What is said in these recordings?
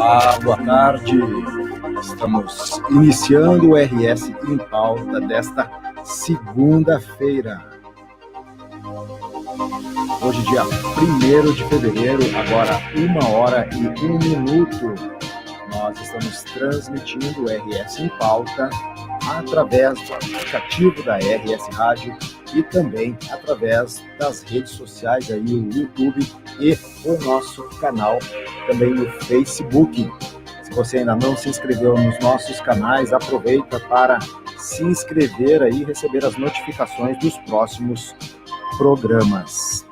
Olá, boa tarde. Estamos iniciando o RS em Pauta desta segunda-feira. Hoje, dia 1º de fevereiro, agora 1h01. Nós estamos transmitindo o RS em Pauta através do aplicativo da RS Rádio e também através das redes sociais, aí, o YouTube e o nosso canal também no Facebook. Se você ainda não se inscreveu nos nossos canais, aproveita para se inscrever aí e receber as notificações dos próximos programas.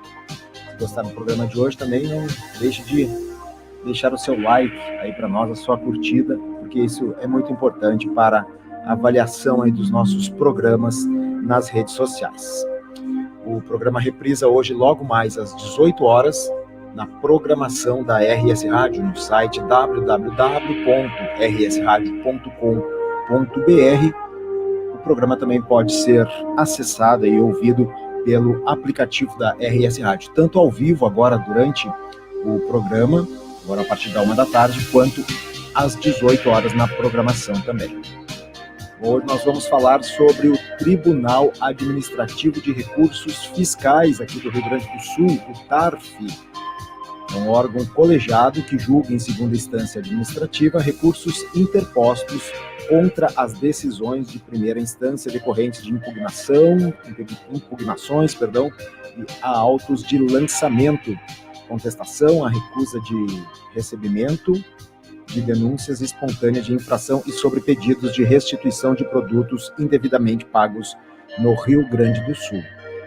Se gostar do programa de hoje, também não deixe de deixar o seu like aí para nós, a sua curtida, porque isso é muito importante para a avaliação aí dos nossos programas nas redes sociais. O programa reprisa hoje logo mais às 18 horas na programação da RS Rádio no site www.rsradio.com.br. O programa também pode ser acessado e ouvido pelo aplicativo da RS Rádio, tanto ao vivo agora durante o programa, agora a partir da 1h, quanto às 18 horas na programação também. Hoje nós vamos falar sobre o Tribunal Administrativo de Recursos Fiscais aqui do Rio Grande do Sul, o TARF. É um órgão colegiado que julga em segunda instância administrativa recursos interpostos contra as decisões de primeira instância decorrentes de impugnações, e a autos de lançamento, contestação, a recusa de recebimento de denúncias espontâneas de infração e sobre pedidos de restituição de produtos indevidamente pagos no Rio Grande do Sul.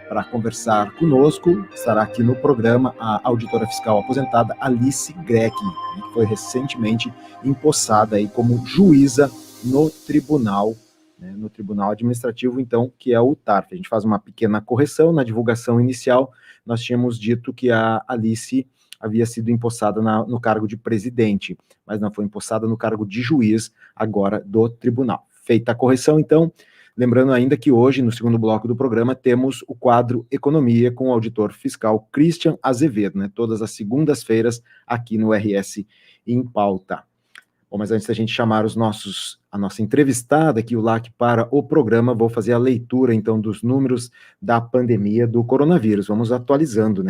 Para conversar conosco, estará aqui no programa a auditora fiscal aposentada Alice Greck, que foi recentemente empossada aí como juíza no tribunal administrativo, então, que é o TARF. A gente faz uma pequena correção na divulgação inicial. Nós tínhamos dito que a Alice havia sido empossada no cargo de presidente, mas não, foi empossada no cargo de juiz agora do tribunal. Feita a correção, então, lembrando ainda que hoje, no segundo bloco do programa, temos o quadro Economia com o auditor fiscal Christian Azevedo, todas as segundas-feiras aqui no RS em Pauta. Bom, mas antes da gente chamar a nossa entrevistada aqui, o LAC, para o programa, vou fazer a leitura, então, dos números da pandemia do coronavírus. Vamos atualizando,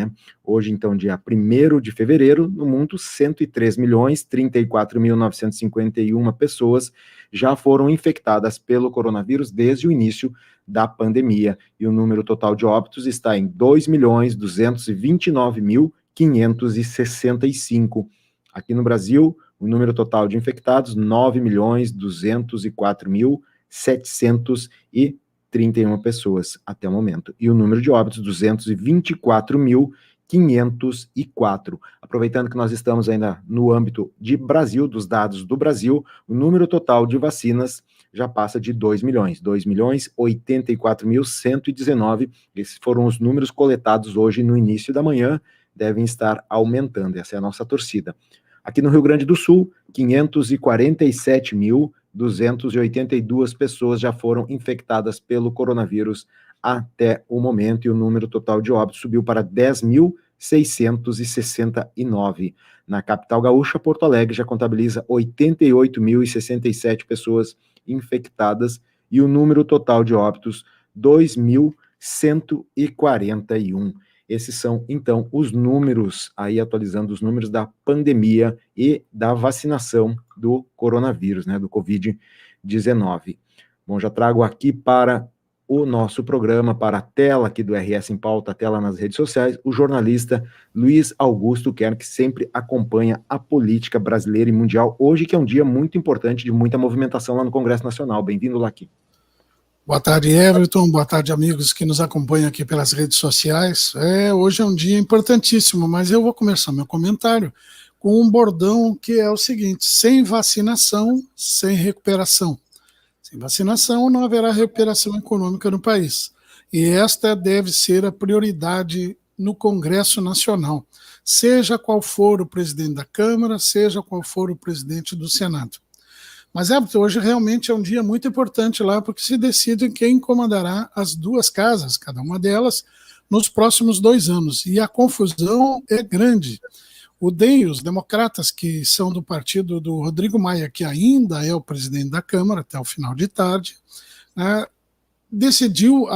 Hoje, então, dia 1º de fevereiro, no mundo, 103.034.951 pessoas já foram infectadas pelo coronavírus desde o início da pandemia. E o número total de óbitos está em 2.229.565. Aqui no Brasil, o número total de infectados, 9.204.731 pessoas até o momento. E o número de óbitos, 224.504. Aproveitando que nós estamos ainda no âmbito de Brasil, dos dados do Brasil, o número total de vacinas já passa de 2 milhões, 2.084.119. Esses foram os números coletados hoje no início da manhã, devem estar aumentando, essa é a nossa torcida. Aqui no Rio Grande do Sul, 547.282 pessoas já foram infectadas pelo coronavírus até o momento, e o número total de óbitos subiu para 10.669. Na capital gaúcha, Porto Alegre já contabiliza 88.067 pessoas infectadas, e o número total de óbitos, 2.141. Esses são, então, os números, aí atualizando os números da pandemia e da vacinação do coronavírus, do Covid-19. Bom, já trago aqui para o nosso programa, para a tela aqui do RS em Pauta, a tela nas redes sociais, o jornalista Luiz Augusto Kern, que sempre acompanha a política brasileira e mundial, hoje que é um dia muito importante, de muita movimentação lá no Congresso Nacional. Bem-vindo lá aqui. Boa tarde, Everton. Boa tarde, amigos que nos acompanham aqui pelas redes sociais. Hoje é um dia importantíssimo, mas eu vou começar meu comentário com um bordão que é o seguinte: sem vacinação, sem recuperação. Sem vacinação, não haverá recuperação econômica no país. E esta deve ser a prioridade no Congresso Nacional, seja qual for o presidente da Câmara, seja qual for o presidente do Senado. Mas, hoje realmente é um dia muito importante lá, porque se decide quem comandará as duas casas, cada uma delas, nos próximos 2 anos. E a confusão é grande. O DEM, os democratas, que são do partido do Rodrigo Maia, que ainda é o presidente da Câmara até o final de tarde, né, decidiu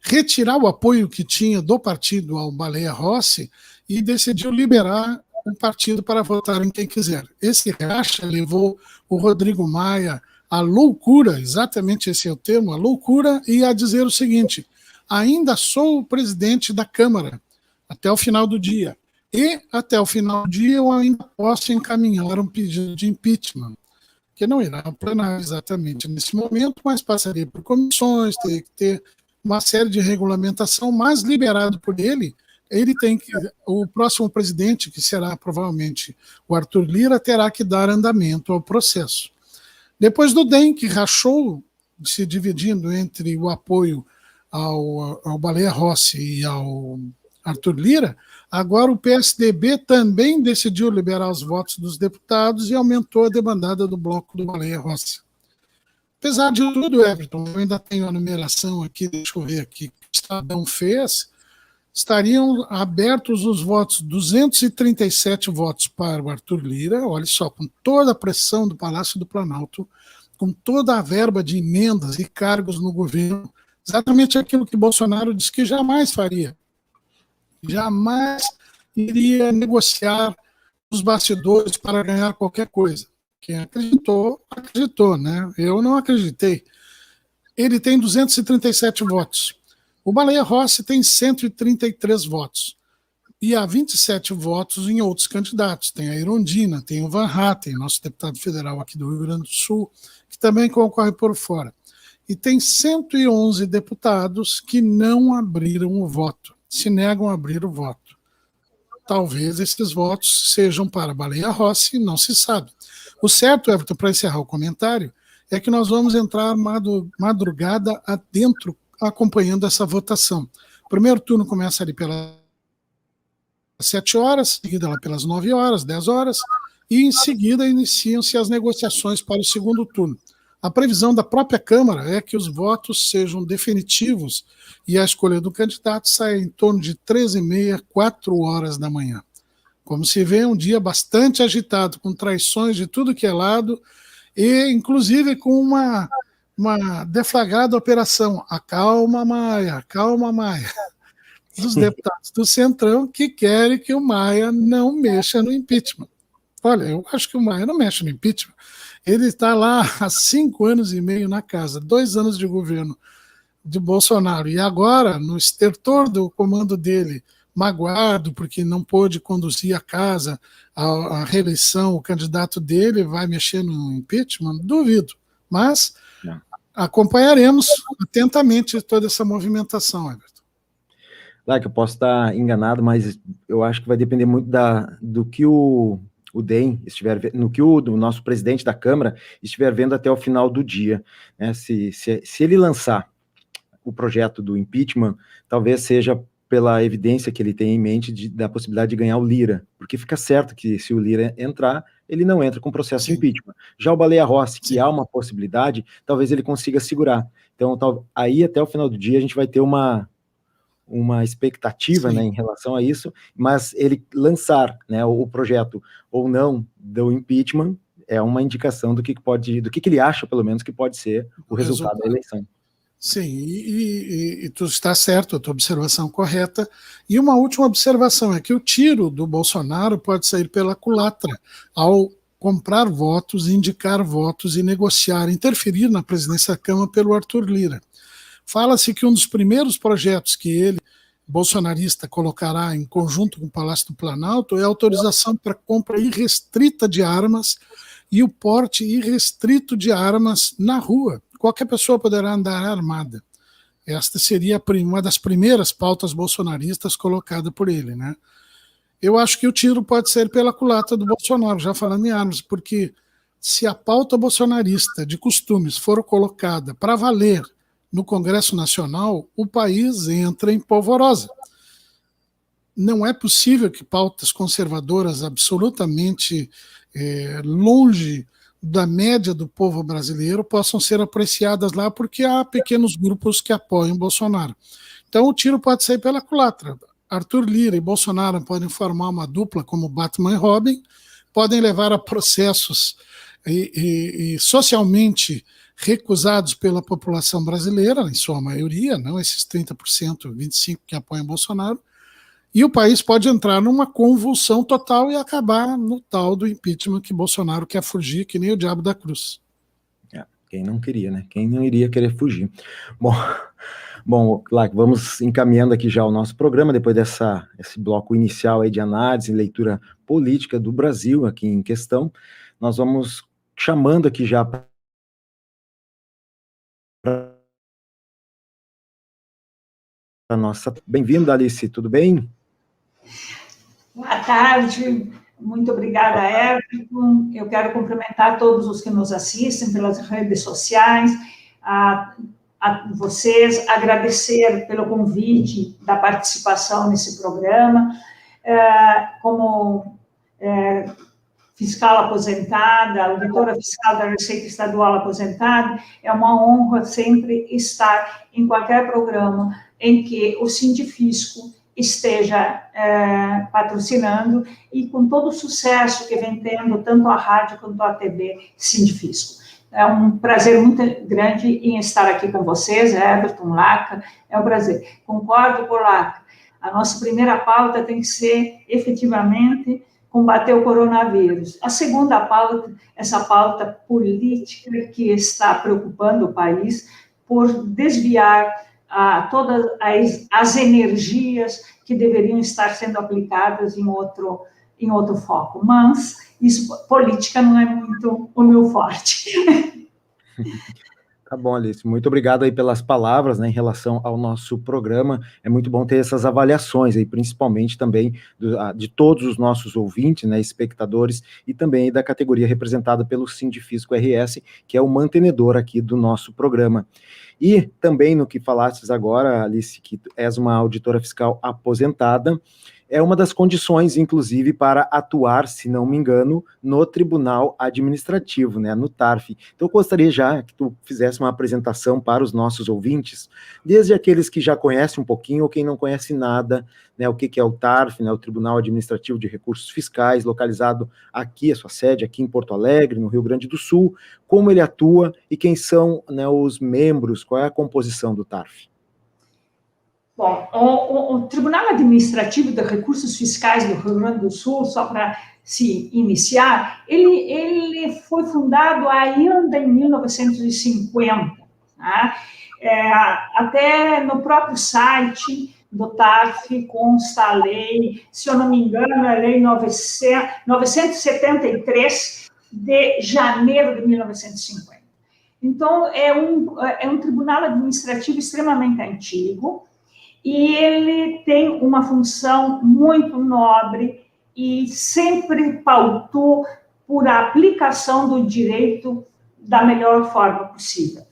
retirar o apoio que tinha do partido ao Baleia Rossi e decidiu liberar o partido para votar em quem quiser. Esse racha levou o Rodrigo Maia à loucura, exatamente esse é o termo, a loucura, e a dizer o seguinte: ainda sou o presidente da Câmara até o final do dia. E, até o final do dia, eu ainda posso encaminhar um pedido de impeachment, que não irá ao plenário exatamente nesse momento, mas passaria por comissões, teria que ter uma série de regulamentação, mas liberado por ele tem que, o próximo presidente, que será provavelmente o Arthur Lira, terá que dar andamento ao processo. Depois do DEM, que rachou, se dividindo entre o apoio ao Baleia Rossi e ao Arthur Lira, agora o PSDB também decidiu liberar os votos dos deputados e aumentou a demandada do bloco do Baleia Rossi. Apesar de tudo, Everton, eu ainda tenho a numeração aqui, deixa eu ver aqui, que o Estadão fez, estariam abertos os votos, 237 votos para o Arthur Lira, olha só, com toda a pressão do Palácio do Planalto, com toda a verba de emendas e cargos no governo, exatamente aquilo que Bolsonaro disse que jamais faria. Jamais iria negociar os bastidores para ganhar qualquer coisa. Quem acreditou, acreditou, né? Eu não acreditei. Ele tem 237 votos. O Baleia Rossi tem 133 votos. E há 27 votos em outros candidatos. Tem a Irondina, tem o Van Hatten, nosso deputado federal aqui do Rio Grande do Sul, que também concorre por fora. E tem 111 deputados que não abriram o voto, se negam a abrir o voto. Talvez esses votos sejam para Baleia Rossi, não se sabe. O certo, Everton, para encerrar o comentário, é que nós vamos entrar madrugada adentro, acompanhando essa votação. O primeiro turno começa ali pelas 7 horas, seguida lá pelas 9 horas, 10 horas, e em seguida iniciam-se as negociações para o segundo turno. A previsão da própria Câmara é que os votos sejam definitivos e a escolha do candidato saia em torno de 13h30, 4 horas da manhã. Como se vê, um dia bastante agitado, com traições de tudo que é lado, e inclusive com uma deflagrada operação Acalma Maia, dos deputados do Centrão que querem que o Maia não mexa no impeachment. Olha, eu acho que o Maia não mexe no impeachment. Ele está lá há 5 anos e meio na casa, 2 anos de governo de Bolsonaro, e agora, no estertor do comando dele, magoado porque não pôde conduzir a casa, a reeleição, o candidato dele vai mexer no impeachment? Duvido. Mas acompanharemos atentamente toda essa movimentação, Everton. Claro que eu posso estar enganado, mas eu acho que vai depender muito do que o DEM estiver, no que o nosso presidente da Câmara estiver vendo até o final do dia, né? Se ele lançar o projeto do impeachment, talvez seja pela evidência que ele tem em mente da possibilidade de ganhar o Lira, porque fica certo que se o Lira entrar, ele não entra com processo de impeachment. Já o Baleia Rossi, que há uma possibilidade, talvez ele consiga segurar. Então, aí até o final do dia a gente vai ter uma expectativa, né, em relação a isso, mas ele lançar, né, o projeto ou não do impeachment é uma indicação do que ele acha, pelo menos, que pode ser o resultado da eleição. Sim, e tu está certo, a tua observação correta. E uma última observação é que o tiro do Bolsonaro pode sair pela culatra ao comprar votos, indicar votos e negociar, interferir na presidência da Câmara pelo Arthur Lira. Fala-se que um dos primeiros projetos que ele, bolsonarista, colocará em conjunto com o Palácio do Planalto é a autorização para compra irrestrita de armas e o porte irrestrito de armas na rua. Qualquer pessoa poderá andar armada. Esta seria uma das primeiras pautas bolsonaristas colocada por ele, né? Eu acho que o tiro pode ser pela culatra do Bolsonaro, já falando em armas, porque se a pauta bolsonarista de costumes for colocada para valer no Congresso Nacional, o país entra em polvorosa. Não é possível que pautas conservadoras absolutamente longe da média do povo brasileiro possam ser apreciadas lá, porque há pequenos grupos que apoiam Bolsonaro. Então o tiro pode sair pela culatra. Arthur Lira e Bolsonaro podem formar uma dupla como Batman e Robin, podem levar a processos e socialmente recusados pela população brasileira, em sua maioria, não esses 30%, 25% que apoiam Bolsonaro, e o país pode entrar numa convulsão total e acabar no tal do impeachment que Bolsonaro quer fugir, que nem o diabo da cruz. Quem não queria, né? Quem não iria querer fugir? Bom, Clark, vamos encaminhando aqui já o nosso programa, depois esse bloco inicial aí de análise e leitura política do Brasil aqui em questão. Nós vamos chamando aqui já para a nossa... Bem-vinda, Alice, tudo bem? Boa tarde, muito obrigada, Everton. Eu quero cumprimentar todos os que nos assistem pelas redes sociais, a vocês, agradecer pelo convite da participação nesse programa. Como fiscal aposentada, auditora fiscal da Receita Estadual aposentada, é uma honra sempre estar em qualquer programa em que o Sindifisco esteja patrocinando e com todo o sucesso que vem tendo tanto a rádio quanto a TV Sindifisco. É um prazer muito grande em estar aqui com vocês, Everton, Laca, é um prazer. Concordo com Laca, a nossa primeira pauta tem que ser, efetivamente, combater o coronavírus. A segunda pauta, essa pauta política que está preocupando o país por desviar todas as energias que deveriam estar sendo aplicadas em outro foco. Mas política não é muito o meu forte. Tá bom, Alice, muito obrigado aí pelas palavras, né, em relação ao nosso programa. É muito bom ter essas avaliações aí, principalmente também de todos os nossos ouvintes, né, espectadores, e também da categoria representada pelo Sindifisco RS, que é o mantenedor aqui do nosso programa. E também no que falastes agora, Alice, que és uma auditora fiscal aposentada, é uma das condições, inclusive, para atuar, se não me engano, no Tribunal Administrativo, né, no TARF. Então, eu gostaria já que tu fizesse uma apresentação para os nossos ouvintes, desde aqueles que já conhecem um pouquinho ou quem não conhece nada, né, o que é o TARF, né, o Tribunal Administrativo de Recursos Fiscais, localizado aqui, a sua sede aqui em Porto Alegre, no Rio Grande do Sul, como ele atua e quem são, né, os membros, qual é a composição do TARF? Bom, o Tribunal Administrativo de Recursos Fiscais do Rio Grande do Sul, só para se iniciar, ele foi fundado ainda em 1950, tá? Até no próprio site do TARF consta a lei, se eu não me engano, a lei 973 de janeiro de 1950. Então, é um tribunal administrativo extremamente antigo, e ele tem uma função muito nobre e sempre pautou por a aplicação do direito da melhor forma possível.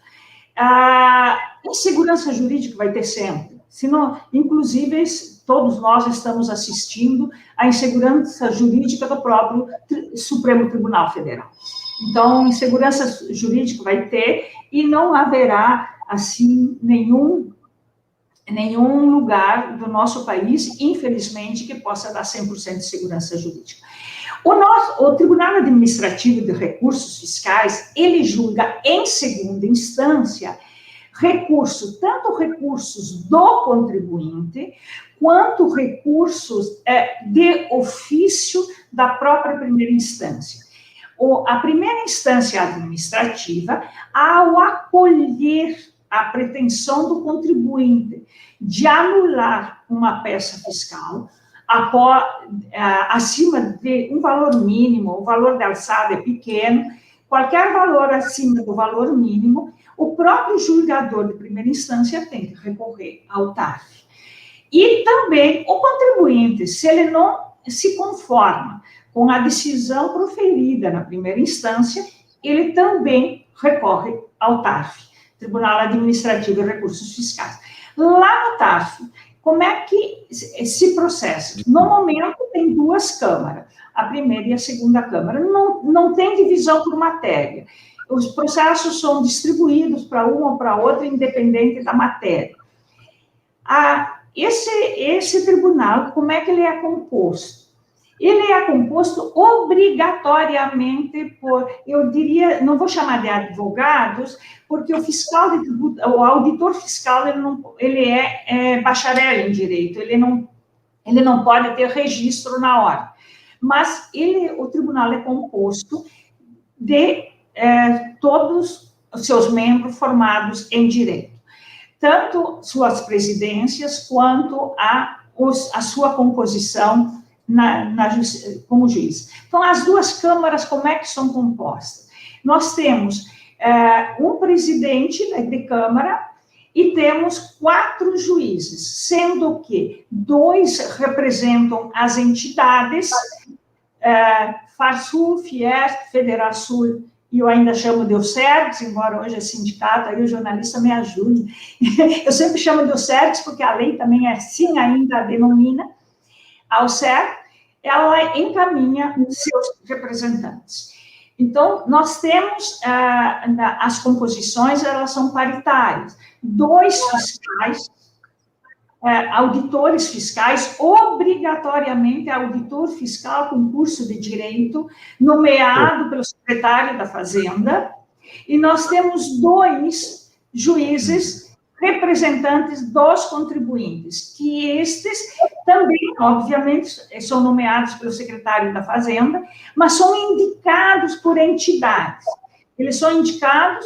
A insegurança jurídica vai ter sempre, senão, inclusive, todos nós estamos assistindo à insegurança jurídica do próprio Supremo Tribunal Federal. Então, insegurança jurídica vai ter e não haverá, assim, nenhum lugar do nosso país, infelizmente, que possa dar 100% de segurança jurídica. O Tribunal Administrativo de Recursos Fiscais, ele julga em segunda instância tanto recursos do contribuinte, quanto recursos de ofício da própria primeira instância. A primeira instância administrativa, ao acolher a pretensão do contribuinte de anular uma peça fiscal acima de um valor mínimo, o valor da alçada é pequeno, qualquer valor acima do valor mínimo, o próprio julgador de primeira instância tem que recorrer ao TARF. E também o contribuinte, se ele não se conforma com a decisão proferida na primeira instância, ele também recorre ao TARF. Tribunal Administrativo de Recursos Fiscais. Lá no TARF, como é que se processa? No momento, tem duas câmaras, a primeira e a segunda câmara. Não tem divisão por matéria. Os processos são distribuídos para uma ou para outra, independente da matéria. esse tribunal, como é que ele é composto? Ele é composto obrigatoriamente por, eu diria, não vou chamar de advogados, porque o fiscal de tributo, o auditor fiscal, ele é bacharel em direito, ele não pode ter registro na hora. Mas o tribunal é composto de todos os seus membros formados em direito, tanto suas presidências quanto a sua composição como juiz. Então, as duas câmaras, como é que são compostas? Nós temos um presidente de câmara e temos 4 juízes, sendo que 2 representam as entidades, FARSUL, FIERT, Federasul, e eu ainda chamo de OSERGS, embora hoje é sindicato, aí o jornalista me ajude. Eu sempre chamo de OSERGS, porque a lei também assim ainda denomina. A OSERGS, ela encaminha seus representantes. Então, nós temos as composições, elas são paritárias. 2 fiscais, auditores fiscais, obrigatoriamente auditor fiscal com curso de direito, nomeado pelo secretário da Fazenda, e nós temos 2 juízes representantes dos contribuintes, que estes também, obviamente, são nomeados pelo secretário da Fazenda, mas são indicados por entidades. Eles são indicados,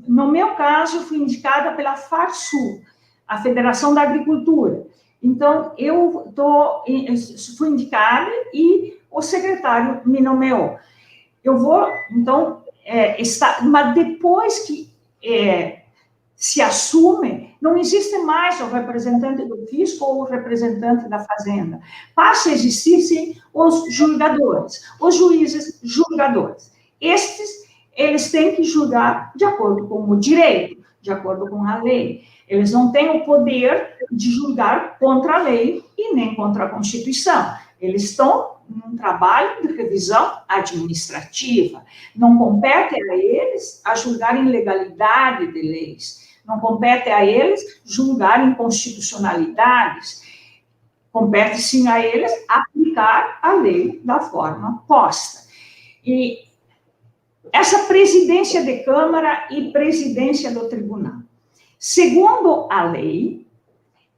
no meu caso, eu fui indicada pela FARSUL, a Federação da Agricultura. Então, eu fui indicada e o secretário me nomeou. Eu vou, então, mas depois que se assume, não existe mais o representante do fisco ou o representante da fazenda. Passa a existir, sim, os julgadores, os juízes julgadores. Eles têm que julgar de acordo com o direito, de acordo com a lei. Eles não têm o poder de julgar contra a lei e nem contra a Constituição. Eles estão num trabalho de revisão administrativa. Não compete a eles a julgar ilegalidade de leis. Não compete a eles julgar inconstitucionalidades. Compete, sim, a eles aplicar a lei da forma posta. E essa presidência de Câmara e presidência do Tribunal, segundo a lei,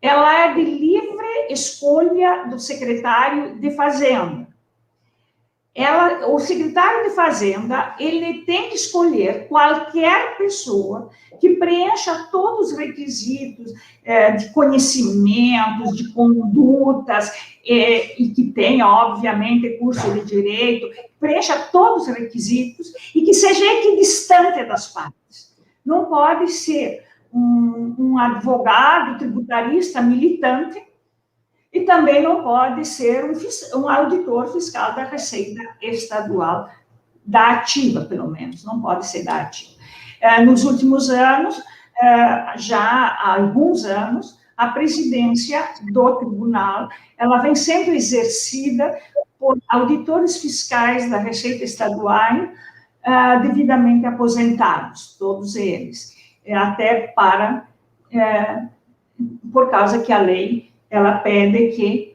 ela é de livre escolha do secretário de Fazenda. O secretário de Fazenda, ele tem que escolher qualquer pessoa que preencha todos os requisitos de conhecimentos, de condutas, e que tenha, obviamente, curso de direito, preencha todos os requisitos e que seja equidistante das partes. Não pode ser um advogado tributarista militante e também não pode ser um auditor fiscal da Receita Estadual, da ativa, pelo menos, não pode ser da ativa. Nos últimos anos, já há alguns anos, a presidência do tribunal, ela vem sendo exercida por auditores fiscais da Receita Estadual, devidamente aposentados, todos eles, até por causa que a lei ela pede que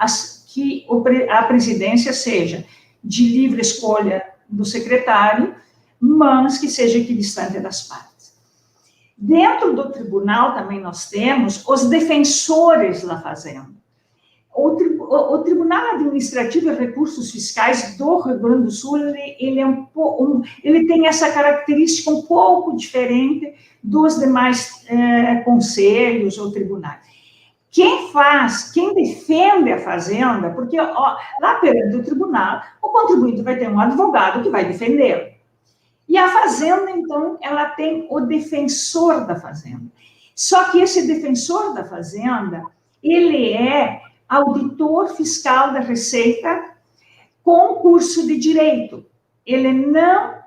a presidência seja de livre escolha do secretário, mas que seja equidistante das partes. Dentro do tribunal também nós temos os defensores da Fazenda. O Tribunal Administrativo e Recursos Fiscais do Rio Grande do Sul, ele tem essa característica um pouco diferente dos demais conselhos ou tribunais. Quem defende a Fazenda, porque lá perante o tribunal, o contribuinte vai ter um advogado que vai defendê-lo. E a Fazenda, então, ela tem o defensor da Fazenda. Só que esse defensor da Fazenda, ele é auditor fiscal da Receita com curso de direito. Ele não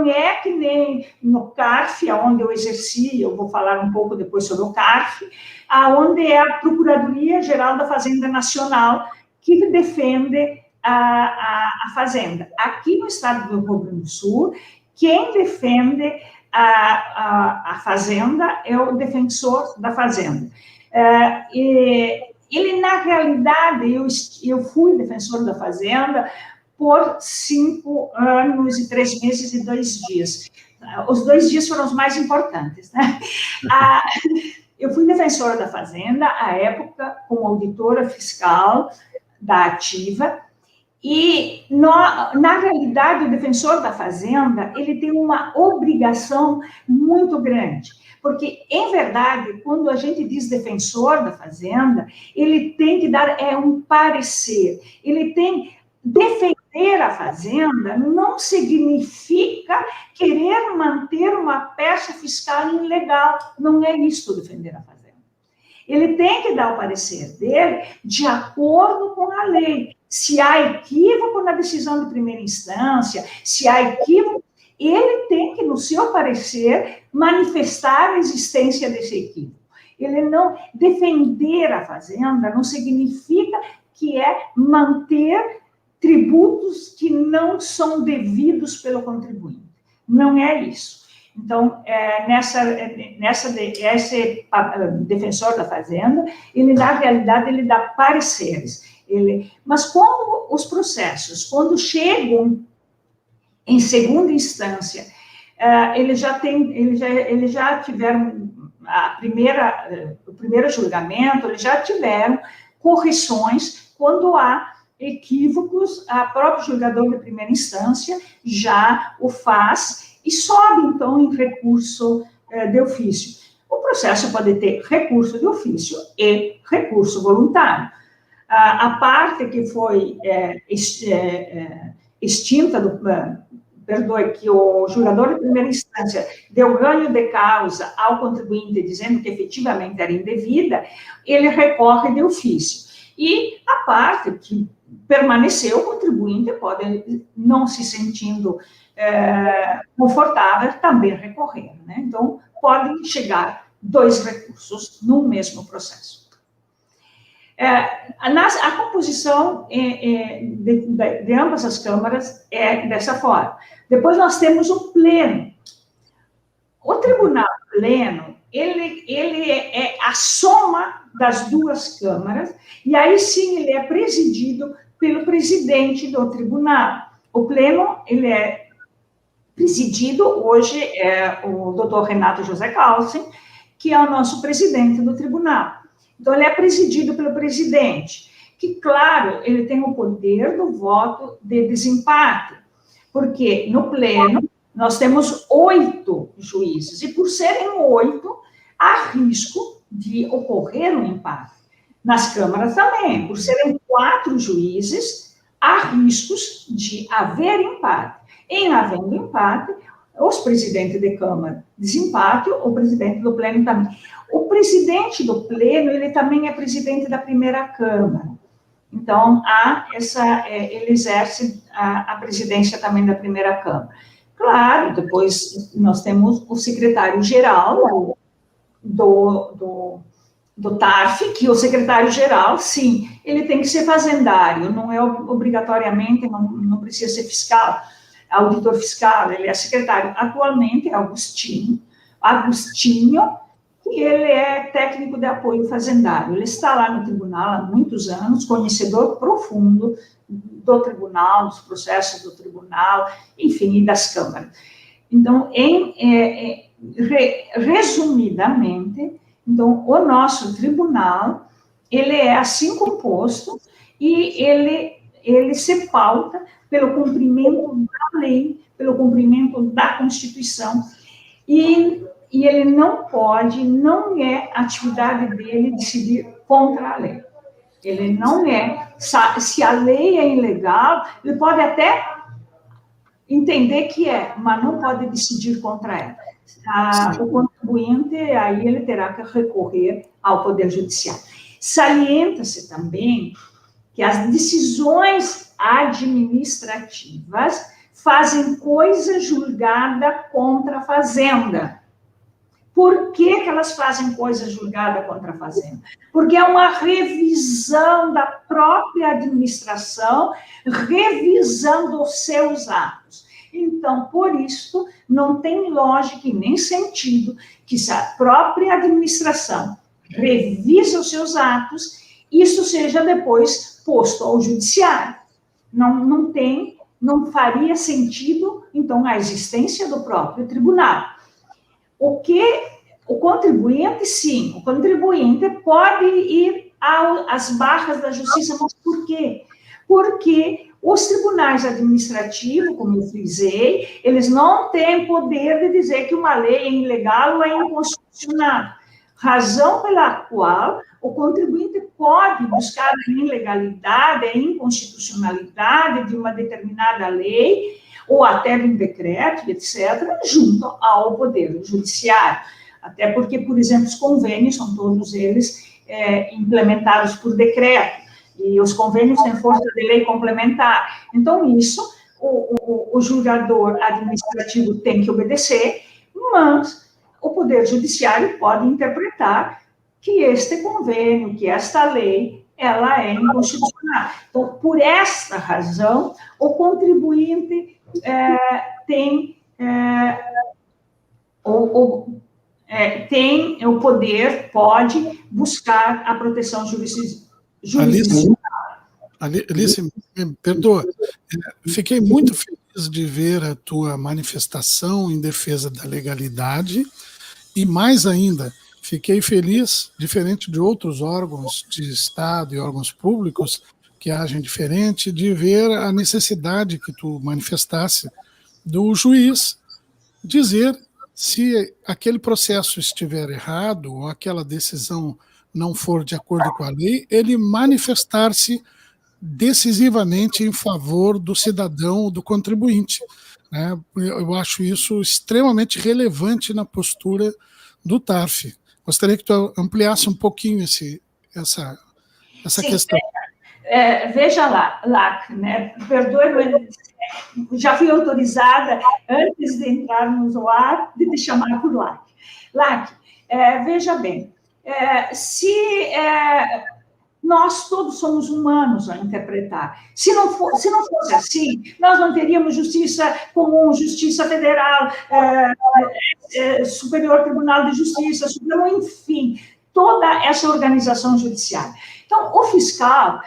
é que nem no CARF, onde eu exerci, eu vou falar um pouco depois sobre o CARF, onde é a Procuradoria-Geral da Fazenda Nacional que defende a Fazenda. Aqui no estado do Rio Grande do Sul, quem defende a Fazenda é o defensor da Fazenda. Ele, na realidade, eu fui defensor da Fazenda por 5 anos e 3 meses e 2 dias. Os 2 dias foram os mais importantes, né? Eu fui defensora da Fazenda, à época, como auditora fiscal da Ativa, e, na realidade, o defensor da Fazenda, ele tem uma obrigação muito grande, porque, em verdade, quando a gente diz defensor da Fazenda, ele tem que dar um parecer, ele tem defender a Fazenda não significa querer manter uma peça fiscal ilegal. Não é isso defender a Fazenda. Ele tem que dar o parecer dele de acordo com a lei. Se há equívoco na decisão de primeira instância, se há equívoco, ele tem que, no seu parecer, manifestar a existência desse equívoco. Ele não defender a Fazenda não significa que é manter tributos que não são devidos pelo contribuinte. Não é isso. Então, esse defensor da Fazenda, ele, na realidade, ele dá pareceres. Mas quando os processos, quando chegam em segunda instância, eles já tiveram o primeiro julgamento, eles já tiveram correções quando há equívocos, a próprio julgador de primeira instância já o faz e sobe, então, em recurso de ofício. O processo pode ter recurso de ofício e recurso voluntário. A parte que foi extinta, que o julgador de primeira instância deu ganho de causa ao contribuinte, dizendo que efetivamente era indevida, ele recorre de ofício. E a parte que permaneceu, o contribuinte pode, não se sentindo confortável, também recorrer, né? Então, podem chegar 2 recursos no mesmo processo. A composição de ambas as câmaras é dessa forma. Depois nós temos o pleno. O tribunal pleno, ele é a soma das 2 câmaras, e aí sim ele é presidido pelo presidente do tribunal. O pleno, ele é presidido, hoje é o doutor Renato José Clausen, que é o nosso presidente do tribunal. Então, ele é presidido pelo presidente, que, claro, ele tem o poder do voto de desempate, porque no pleno nós temos 8 juízes, e por serem 8, há risco de ocorrer um empate. Nas câmaras também, por serem 4 juízes, há riscos de haver empate. Em havendo empate, os presidentes de câmara desempate, o presidente do pleno também. O presidente do pleno, ele também é presidente da primeira câmara. Então, ele exerce a presidência também da primeira câmara. Claro, depois nós temos o secretário-geral do TARF, que o secretário-geral, sim, ele tem que ser fazendário, não é obrigatoriamente, não precisa ser fiscal, auditor fiscal, ele é secretário. Atualmente é Agostinho, que ele é técnico de apoio fazendário. Ele está lá no tribunal há muitos anos, conhecedor profundo do tribunal, dos processos do tribunal, enfim, e das câmaras. Então, resumidamente, então, o nosso tribunal, ele é assim composto e ele se pauta pelo cumprimento da lei, pelo cumprimento da Constituição, e ele não é atividade dele decidir contra a lei. Ele não é, se a lei é ilegal, ele pode até entender que mas não pode decidir contra ela. O contribuinte, aí ele terá que recorrer ao Poder Judiciário. Salienta-se também que as decisões administrativas fazem coisa julgada contra a Fazenda. Por que elas fazem coisa julgada contra a Fazenda? Porque é uma revisão da própria administração, revisando os seus atos. Então, por isso, não tem lógica e nem sentido que se a própria administração revisa os seus atos, isso seja depois posto ao judiciário. Não faria sentido, então, a existência do próprio tribunal. O contribuinte, sim, o contribuinte pode ir às barras da justiça, mas por quê? Porque os tribunais administrativos, como eu frisei, eles não têm poder de dizer que uma lei é ilegal ou é inconstitucional, razão pela qual o contribuinte pode buscar a ilegalidade, a inconstitucionalidade de uma determinada lei, ou até de um decreto, etc., junto ao Poder Judiciário. Até porque, por exemplo, os convênios são todos eles implementados por decreto, e os convênios têm força de lei complementar. Então, isso, o julgador administrativo tem que obedecer, mas o Poder Judiciário pode interpretar que este convênio, que esta lei, ela é inconstitucional. Então, por esta razão, o contribuinte tem o poder, pode buscar a proteção jurisdicional. Alice, me perdoa, fiquei muito feliz de ver a tua manifestação em defesa da legalidade e, mais ainda, fiquei feliz, diferente de outros órgãos de Estado e órgãos públicos que agem diferente, de ver a necessidade que tu manifestasse do juiz dizer se aquele processo estiver errado ou aquela decisão não for de acordo com a lei, ele manifestar-se decisivamente em favor do cidadão, do contribuinte, né? Eu acho isso extremamente relevante na postura do TARF. Gostaria que tu ampliasse um pouquinho essa Sim, questão. Veja lá, né? Perdoe, já fui autorizada, antes de entrarmos no ar, de te chamar por LAC. LAC, veja bem, nós todos somos humanos a interpretar. Se não fosse assim, nós não teríamos justiça comum, justiça federal, Superior Tribunal de Justiça, Supremo, enfim, toda essa organização judiciária. Então, o fiscal,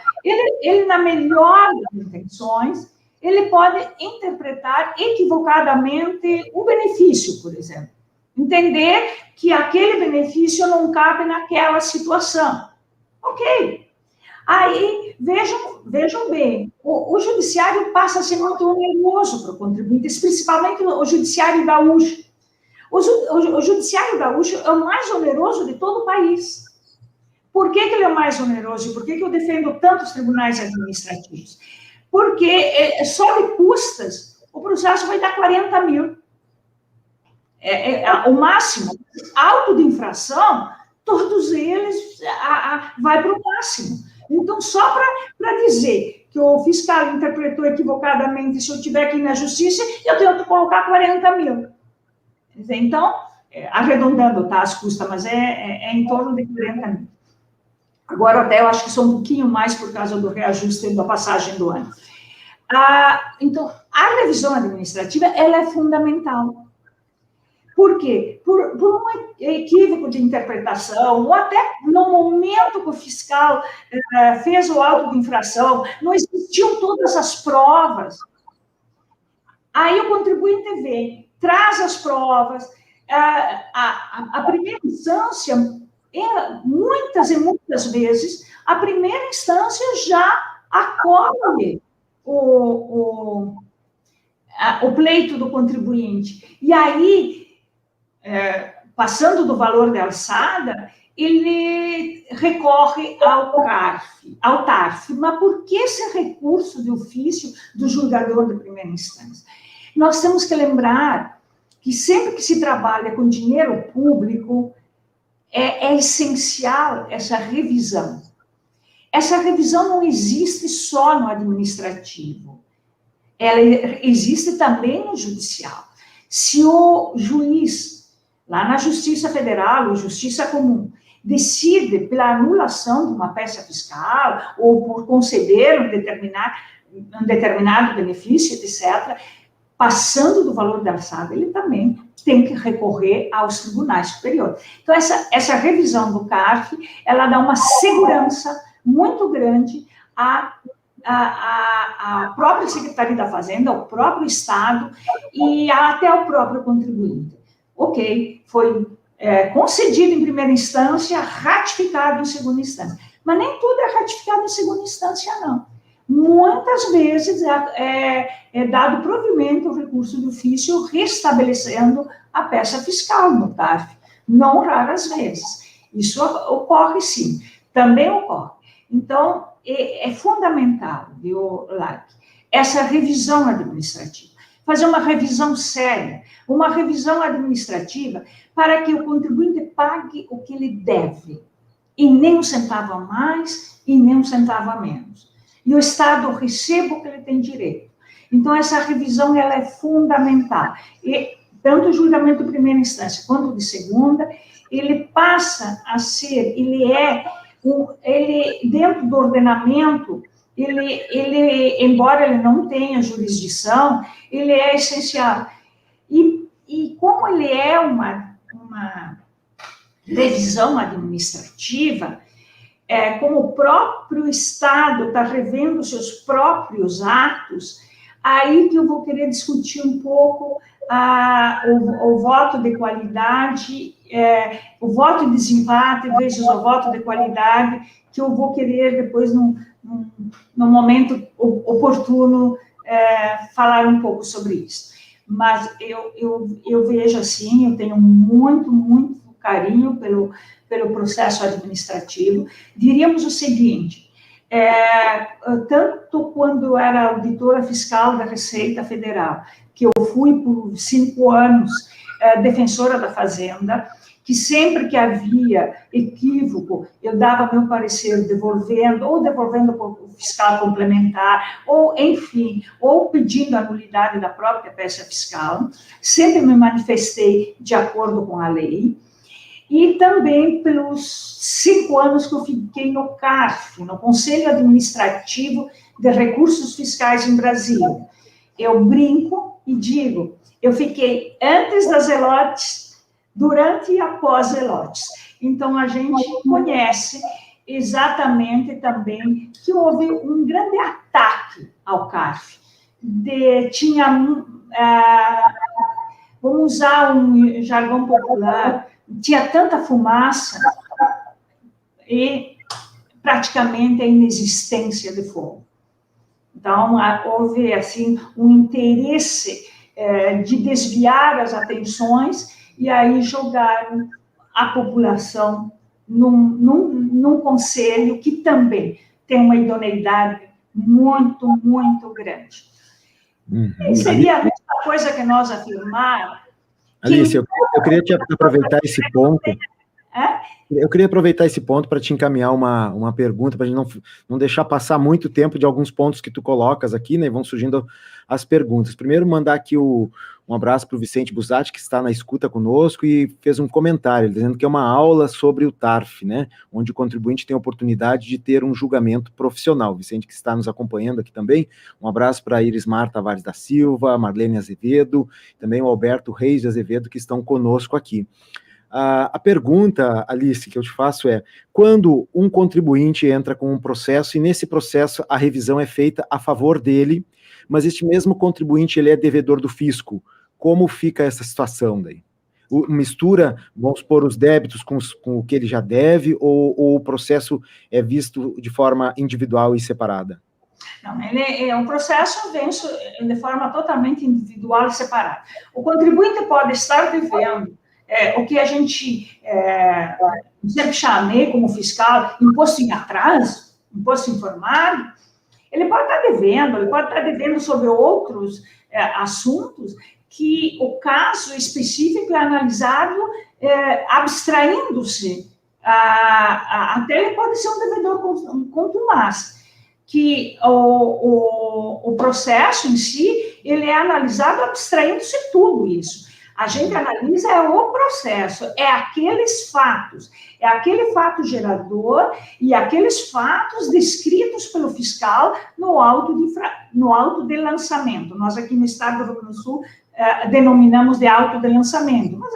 ele na melhor das intenções, ele pode interpretar equivocadamente o benefício, por exemplo. Entender que aquele benefício não cabe naquela situação. Ok. Aí, vejam bem, o judiciário passa a ser muito oneroso para o contribuinte, principalmente o judiciário gaúcho. O judiciário gaúcho é o mais oneroso de todo o país. Por que ele é o mais oneroso? Por que eu defendo tantos tribunais administrativos? Porque só de custas, o processo vai dar 40 mil. O máximo. Auto de infração, todos eles vai para o máximo. Então, só para dizer que o fiscal interpretou equivocadamente, se eu tiver que ir na justiça, eu tenho que colocar 40 mil. Então, arredondando, tá, as custas, mas é em torno de 40 mil. Agora, até eu acho que são um pouquinho mais por causa do reajuste da passagem do ano. Então, a revisão administrativa, ela é fundamental. Por quê? Por um equívoco de interpretação, ou até no momento que o fiscal fez o auto de infração, não existiam todas as provas. Aí o contribuinte vem, traz as provas. A primeira instância, muitas e muitas vezes, a primeira instância já acolhe o pleito do contribuinte. E aí, passando do valor de alçada, ele recorre ao TARF. Mas por que esse recurso de ofício do julgador de primeira instância? Nós temos que lembrar que sempre que se trabalha com dinheiro público, é essencial essa revisão. Essa revisão não existe só no administrativo, ela existe também no judicial. Se o juiz, lá na Justiça Federal ou Justiça Comum, decide pela anulação de uma peça fiscal ou por conceder um determinado benefício, etc., passando do valor da alçada, ele também tem que recorrer aos tribunais superiores. Então, essa revisão do CARF, ela dá uma segurança muito grande à própria Secretaria da Fazenda, ao próprio Estado e até ao próprio contribuinte. Ok, foi concedido em primeira instância, ratificado em segunda instância. Mas nem tudo é ratificado em segunda instância, não. Muitas vezes é dado provimento ao recurso de ofício restabelecendo a peça fiscal no TARF. Não raras vezes. Isso ocorre, sim. Também ocorre. Então, é fundamental, viu, Lac, essa revisão administrativa. Fazer uma revisão séria, uma revisão administrativa para que o contribuinte pague o que ele deve. E nem um centavo a mais e nem um centavo a menos. E o Estado receba o que ele tem direito. Então, essa revisão ela é fundamental. E tanto o julgamento de primeira instância quanto o de segunda, ele passa a ser, ele dentro do ordenamento, embora ele não tenha jurisdição, ele é essencial. E como ele é uma revisão administrativa, como o próprio Estado está revendo seus próprios atos, aí que eu vou querer discutir um pouco o voto de qualidade, o voto de desempate versus o voto de qualidade, que eu vou querer depois, no momento oportuno, falar um pouco sobre isso. Mas eu vejo assim, eu tenho muito carinho pelo processo administrativo. Diríamos o seguinte, tanto quando era auditora fiscal da Receita Federal, que eu fui por 5 anos defensora da Fazenda, que sempre que havia equívoco, eu dava meu parecer devolvendo por fiscal complementar, ou, enfim, ou pedindo a nulidade da própria peça fiscal, sempre me manifestei de acordo com a lei, e também pelos 5 anos que eu fiquei no CARF, no Conselho Administrativo de Recursos Fiscais em Brasília. Eu brinco e digo, eu fiquei antes das Zelotes, durante e após Zelotes. Então, a gente conhece exatamente também que houve um grande ataque ao CARF. Vamos usar um jargão popular, tinha tanta fumaça e praticamente a inexistência de fogo. Então, houve, assim, um interesse de desviar as atenções e aí jogaram a população num conselho que também tem uma idoneidade muito grande. E seria a mesma coisa que nós afirmar. Alice, eu queria aproveitar esse ponto. Eu queria aproveitar esse ponto para te encaminhar uma pergunta, para a gente não deixar passar muito tempo de alguns pontos que tu colocas aqui, né? Vão surgindo as perguntas. Primeiro, mandar aqui um abraço para o Vicente Busatti, que está na escuta conosco e fez um comentário, dizendo que é uma aula sobre o TARF, né? Onde o contribuinte tem a oportunidade de ter um julgamento profissional. Vicente, que está nos acompanhando aqui também. Um abraço para a Iris Mar Tavares da Silva, Marlene Azevedo, também o Alberto Reis de Azevedo, que estão conosco aqui. A pergunta, Alice, que eu te faço é, quando um contribuinte entra com um processo e nesse processo a revisão é feita a favor dele, mas este mesmo contribuinte ele é devedor do fisco, como fica essa situação daí? Mistura, vamos supor, os débitos com o que ele já deve, ou o processo é visto de forma individual e separada? Não, o processo vem de forma totalmente individual e separada. O contribuinte pode estar devendo o que a gente sempre chamei como fiscal, imposto em atraso, imposto informário, ele pode estar devendo sobre outros assuntos que o caso específico é analisado abstraindo-se, até ele pode ser um devedor contumaz, que o processo em si, ele é analisado abstraindo-se tudo isso. A gente analisa o processo, aqueles fatos, aquele fato gerador e aqueles fatos descritos pelo fiscal no auto de lançamento. Nós aqui no estado do Rio Grande do Sul denominamos de auto de lançamento, mas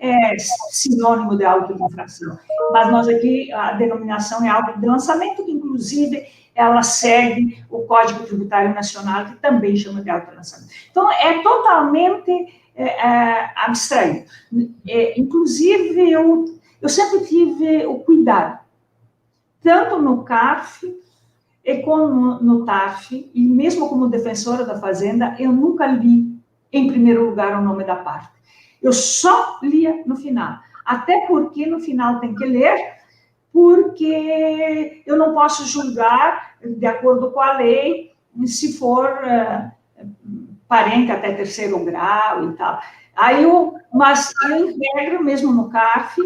é sinônimo de auto de infração. Mas nós aqui, a denominação é auto de lançamento, que inclusive ela segue o Código Tributário Nacional, que também chama de auto de lançamento. Então, é totalmente abstraído. Inclusive, eu sempre tive o cuidado, tanto no CARF e como no TARF, e mesmo como defensora da Fazenda, eu nunca li, em primeiro lugar, o nome da parte. Eu só lia no final. Até porque no final tem que ler, porque eu não posso julgar, de acordo com a lei, se for parente até terceiro grau e tal. Mas eu, em regra, mesmo no CARF,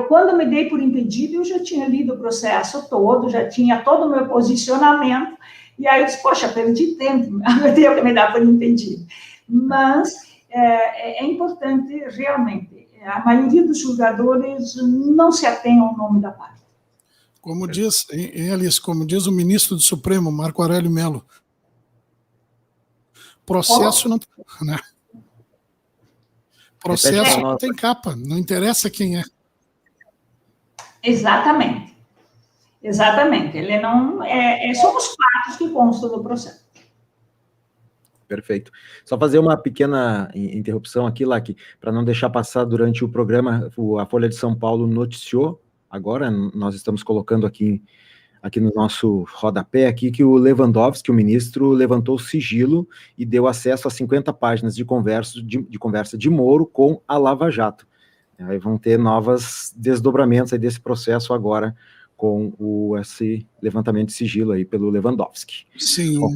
quando me dei por impedido, eu já tinha lido o processo todo, já tinha todo o meu posicionamento, e aí eu disse, poxa, perdi tempo, eu tenho que me dar por impedido. Mas é importante, realmente, a maioria dos julgadores não se atém ao nome da parte. Como diz, Alice, como diz o ministro do Supremo, Marco Aurélio Mello, processo não, né? Processo não tem capa, não interessa quem é. Exatamente. Exatamente. Ele não são os fatos que constam do processo. Perfeito. Só fazer uma pequena interrupção aqui, Lac, para não deixar passar durante o programa, a Folha de São Paulo noticiou, agora nós estamos colocando aqui no nosso rodapé, aqui, que o Lewandowski, o ministro, levantou o sigilo e deu acesso a 50 páginas de conversa de Moro com a Lava Jato. Aí vão ter novos desdobramentos aí desse processo agora, com esse levantamento de sigilo aí pelo Lewandowski. Sim, o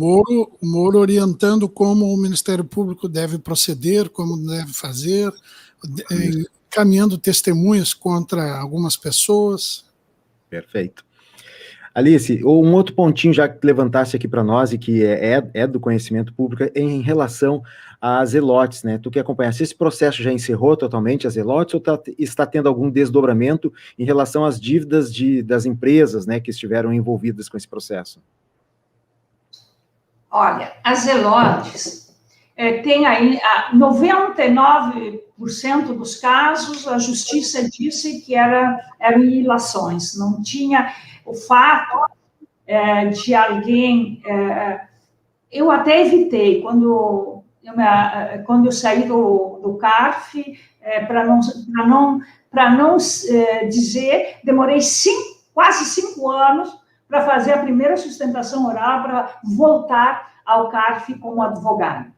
Moro orientando como o Ministério Público deve proceder, como deve fazer, encaminhando testemunhas contra algumas pessoas. Perfeito. Alice, um outro pontinho já que levantasse aqui para nós e que é do conhecimento público em relação às Zelotes, né? Tu que acompanhasse, esse processo já encerrou totalmente as Zelotes ou está tendo algum desdobramento em relação às dívidas das empresas, né, que estiveram envolvidas com esse processo? Olha, as Zelotes tem aí 99% dos casos, a justiça disse que eram ilações, não tinha o fato de alguém... eu até evitei, quando eu saí do CARF, para não dizer, demorei quase 5 anos para fazer a primeira sustentação oral, para voltar ao CARF como advogado.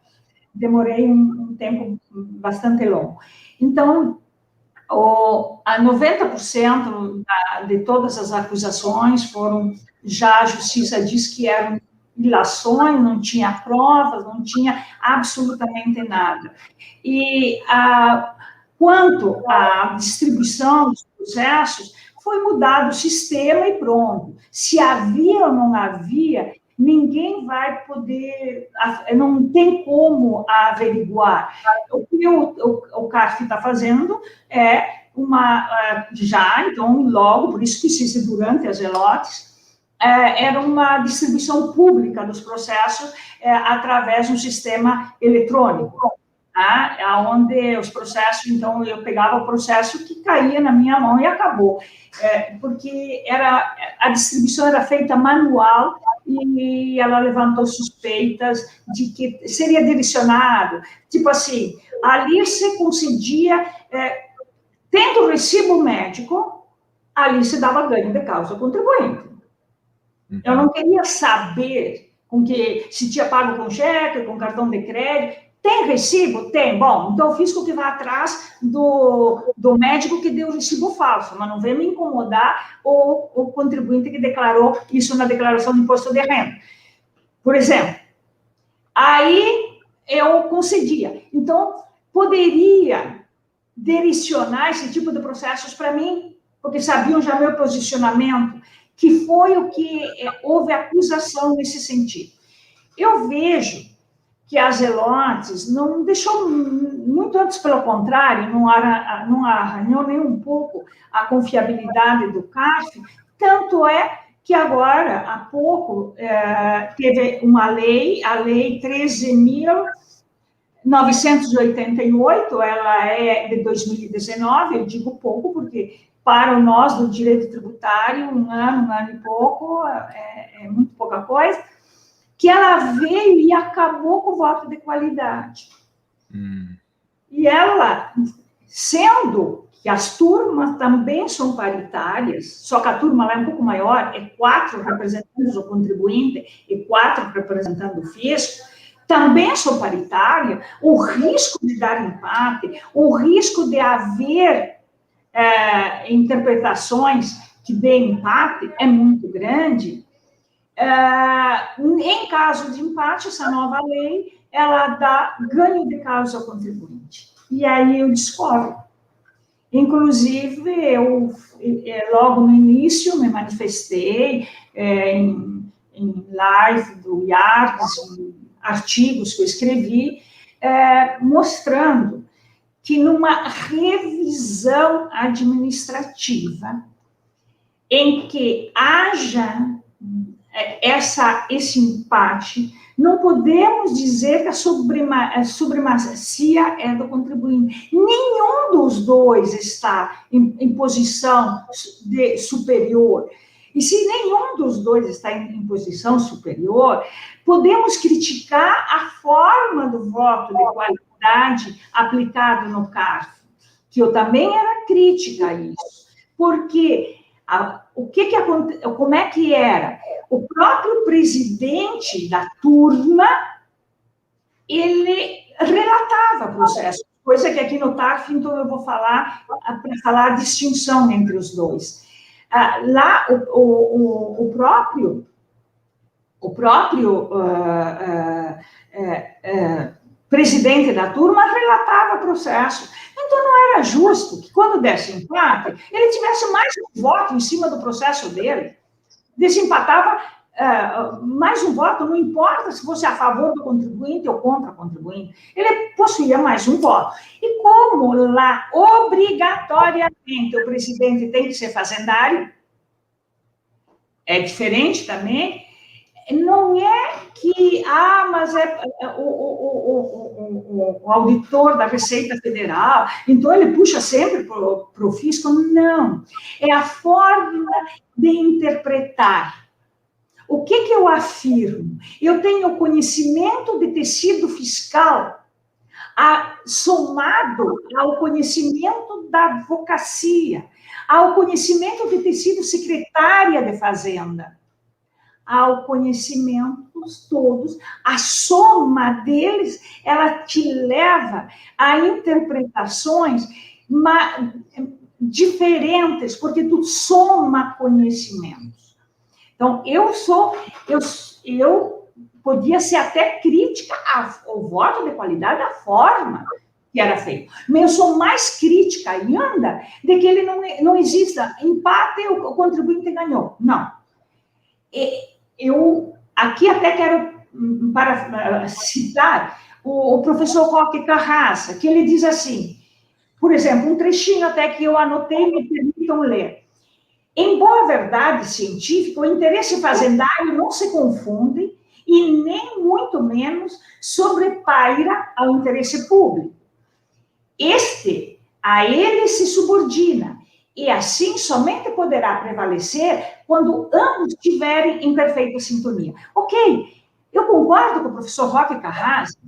Demorei um tempo bastante longo. Então, a 90% de todas as acusações foram, já a justiça diz que eram ilações, não tinha provas, não tinha absolutamente nada. E quanto à distribuição dos processos, foi mudado o sistema e pronto. Se havia ou não havia, ninguém vai poder, não tem como averiguar. O que o CARF está fazendo é então, logo, por isso que existe durante as Zelotes, era uma distribuição pública dos processos através de um sistema eletrônico, tá? Onde os processos, então, eu pegava o processo que caía na minha mão e acabou. Porque a distribuição era feita manual e ela levantou suspeitas de que seria direcionado. Tipo assim, ali se concedia, tendo recibo médico, ali se dava ganho de causa ao contribuinte. Eu não queria saber se tinha pago com cheque, com cartão de crédito. Tem recibo? Tem. Bom, então o fisco que vai atrás do médico que deu o recibo falso, mas não vem me incomodar o contribuinte que declarou isso na declaração de imposto de renda. Por exemplo, aí eu concedia. Então, poderia direcionar esse tipo de processos para mim, porque sabiam já meu posicionamento, que foi o que houve acusação nesse sentido. Eu vejo que as Zelotes não deixou, muito antes, pelo contrário, não arranhou nem um pouco a confiabilidade do CARF, tanto é que agora, há pouco, teve uma lei, a Lei 13.900, 988, ela é de 2019, eu digo pouco, porque para nós do direito tributário, um ano e pouco, é muito pouca coisa, que ela veio e acabou com o voto de qualidade. E ela, sendo que as turmas também são paritárias, só que a turma lá é um pouco maior, é 4 representantes do contribuinte e 4 representando o fisco, também são paritárias, o risco de dar empate, o risco de haver interpretações que dêem empate é muito grande. Em caso de empate, essa nova lei, ela dá ganho de causa ao contribuinte. E aí eu discordo. Inclusive, eu, logo no início, me manifestei em live do IARDS, em artigos que eu escrevi, mostrando que numa revisão administrativa em que haja esse empate, não podemos dizer que a supremacia é do contribuinte. Nenhum dos dois está em posição superior. E se nenhum dos dois está em posição superior, podemos criticar a forma do voto de qualidade aplicado no CARF, que eu também era crítica a isso. Porque como é que era? O próprio presidente da turma, ele relatava o processo, coisa que aqui no TARF, então eu vou falar, para falar a distinção entre os dois. Lá, o próprio presidente da turma relatava o processo. Então, não era justo que, quando desse empate, ele tivesse mais um voto em cima do processo dele. Desempatava mais um voto, não importa se fosse a favor do contribuinte ou contra o contribuinte, ele possuía mais um voto. E como lá, obrigatoriamente, o presidente tem que ser fazendário, é diferente também, não é que, mas o auditor da Receita Federal, então ele puxa sempre para o fisco. Não, é a forma de interpretar. O que eu afirmo? Eu tenho conhecimento de tecido fiscal somado ao conhecimento da advocacia, ao conhecimento de tecido secretária de Fazenda, ao conhecimento todos, a soma deles, ela te leva a interpretações diferentes, porque tu soma conhecimentos. Então, eu podia ser até crítica ao voto de qualidade, da forma que era feito. Mas eu sou mais crítica ainda de que ele não exista empate e o contribuinte ganhou. Não. Eu aqui até quero citar o professor Roque Carrasca, que ele diz assim, por exemplo, um trechinho até que eu anotei, me permitam ler. Em boa verdade científica, o interesse fazendário não se confunde e nem muito menos sobrepaira ao interesse público. A ele se subordina, e assim somente poderá prevalecer quando ambos estiverem em perfeita sintonia. Ok, eu concordo com o professor Roque Carrasco.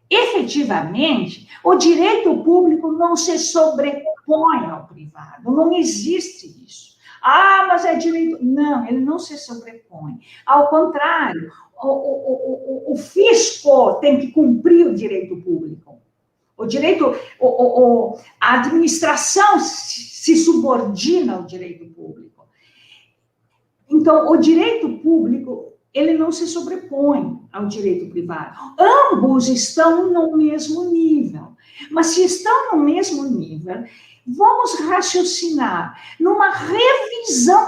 Efetivamente, o direito público não se sobrepõe ao privado, não existe isso. Mas é direito... Não, ele não se sobrepõe. Ao contrário, o fisco tem que cumprir o direito público. A administração se subordina ao direito público. Então, o direito público, ele não se sobrepõe ao direito privado. Ambos estão no mesmo nível. Mas se estão no mesmo nível, vamos raciocinar numa revisão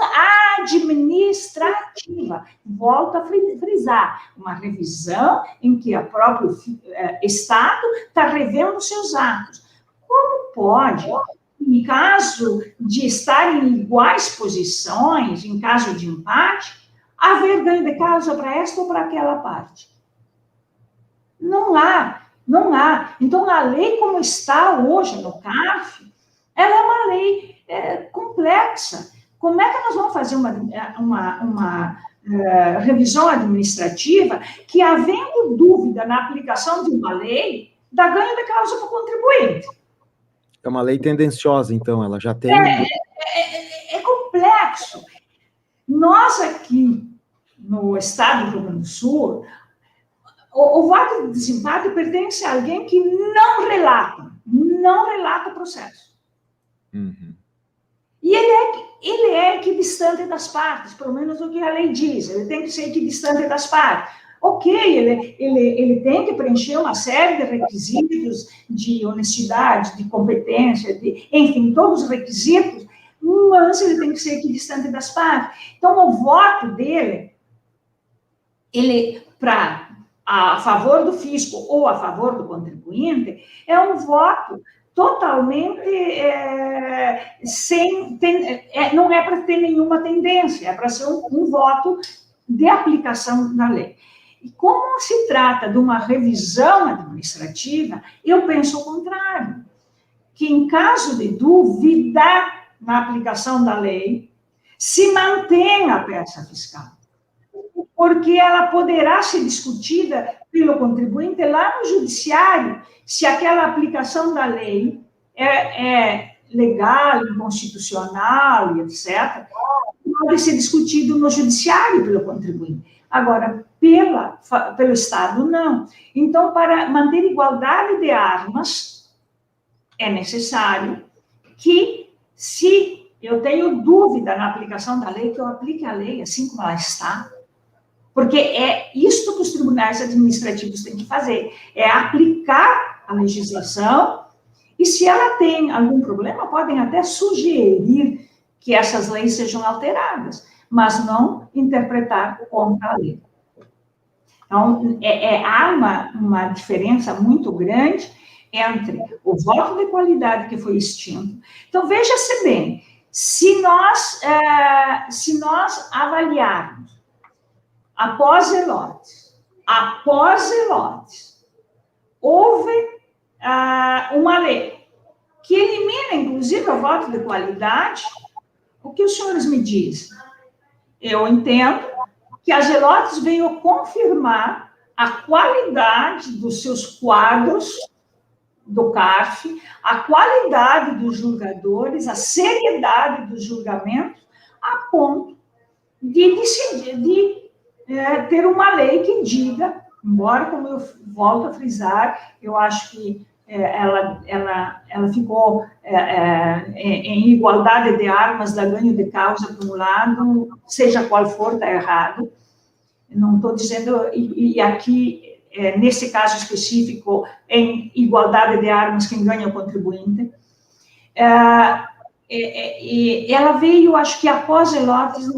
administrativa. Volto a frisar, uma revisão em que o próprio Estado está revendo seus atos. Como pode, em caso de estar em iguais posições, em caso de empate, haver ganho de causa para esta ou para aquela parte? Não há. Não há. Então, a lei como está hoje no CARF, ela é uma lei complexa. Como é que nós vamos fazer uma revisão administrativa que, havendo dúvida na aplicação de uma lei, dá ganho de causa para o contribuinte? É uma lei tendenciosa, então, ela já tem... É complexo. Nós aqui, no estado do Rio Grande do Sul, o voto de desempate pertence a alguém que não relata o processo. Uhum. E ele é equidistante das partes, pelo menos o que a lei diz, ele tem que ser equidistante das partes. Ok, ele tem que preencher uma série de requisitos de honestidade, de competência, enfim, todos os requisitos, mas ele tem que ser equidistante das partes. Então, o voto dele, a favor do fisco ou a favor do contribuinte, é um voto totalmente não é para ter nenhuma tendência, é para ser um voto de aplicação da lei. E como se trata de uma revisão administrativa, eu penso o contrário, que em caso de dúvida na aplicação da lei, se mantenha a peça fiscal, porque ela poderá ser discutida pelo contribuinte lá no judiciário, se aquela aplicação da lei é legal, inconstitucional, etc., pode ser discutido no judiciário pelo contribuinte. Agora, pelo Estado, não. Então, para manter igualdade de armas, é necessário que, se eu tenho dúvida na aplicação da lei, que eu aplique a lei assim como ela está. Porque é isto que os tribunais administrativos têm que fazer, é aplicar a legislação, e se ela tem algum problema, podem até sugerir que essas leis sejam alteradas, mas não interpretar contra a lei. Então, há uma diferença muito grande entre o voto de qualidade que foi extinto. Então, veja-se bem, se nós avaliarmos após Zelotes, houve uma lei que elimina, inclusive, o voto de qualidade. O que os senhores me dizem? Eu entendo que a Zelotes veio confirmar a qualidade dos seus quadros do CARF, a qualidade dos julgadores, a seriedade dos julgamentos, a ponto de decidir ter uma lei que diga, embora, como eu volto a frisar, eu acho que ela ficou em igualdade de armas, dá ganho de causa por um lado, seja qual for, está errado. Não estou dizendo, e aqui, nesse caso específico, em igualdade de armas, quem ganha é o contribuinte. E ela veio, acho que após Zelotes,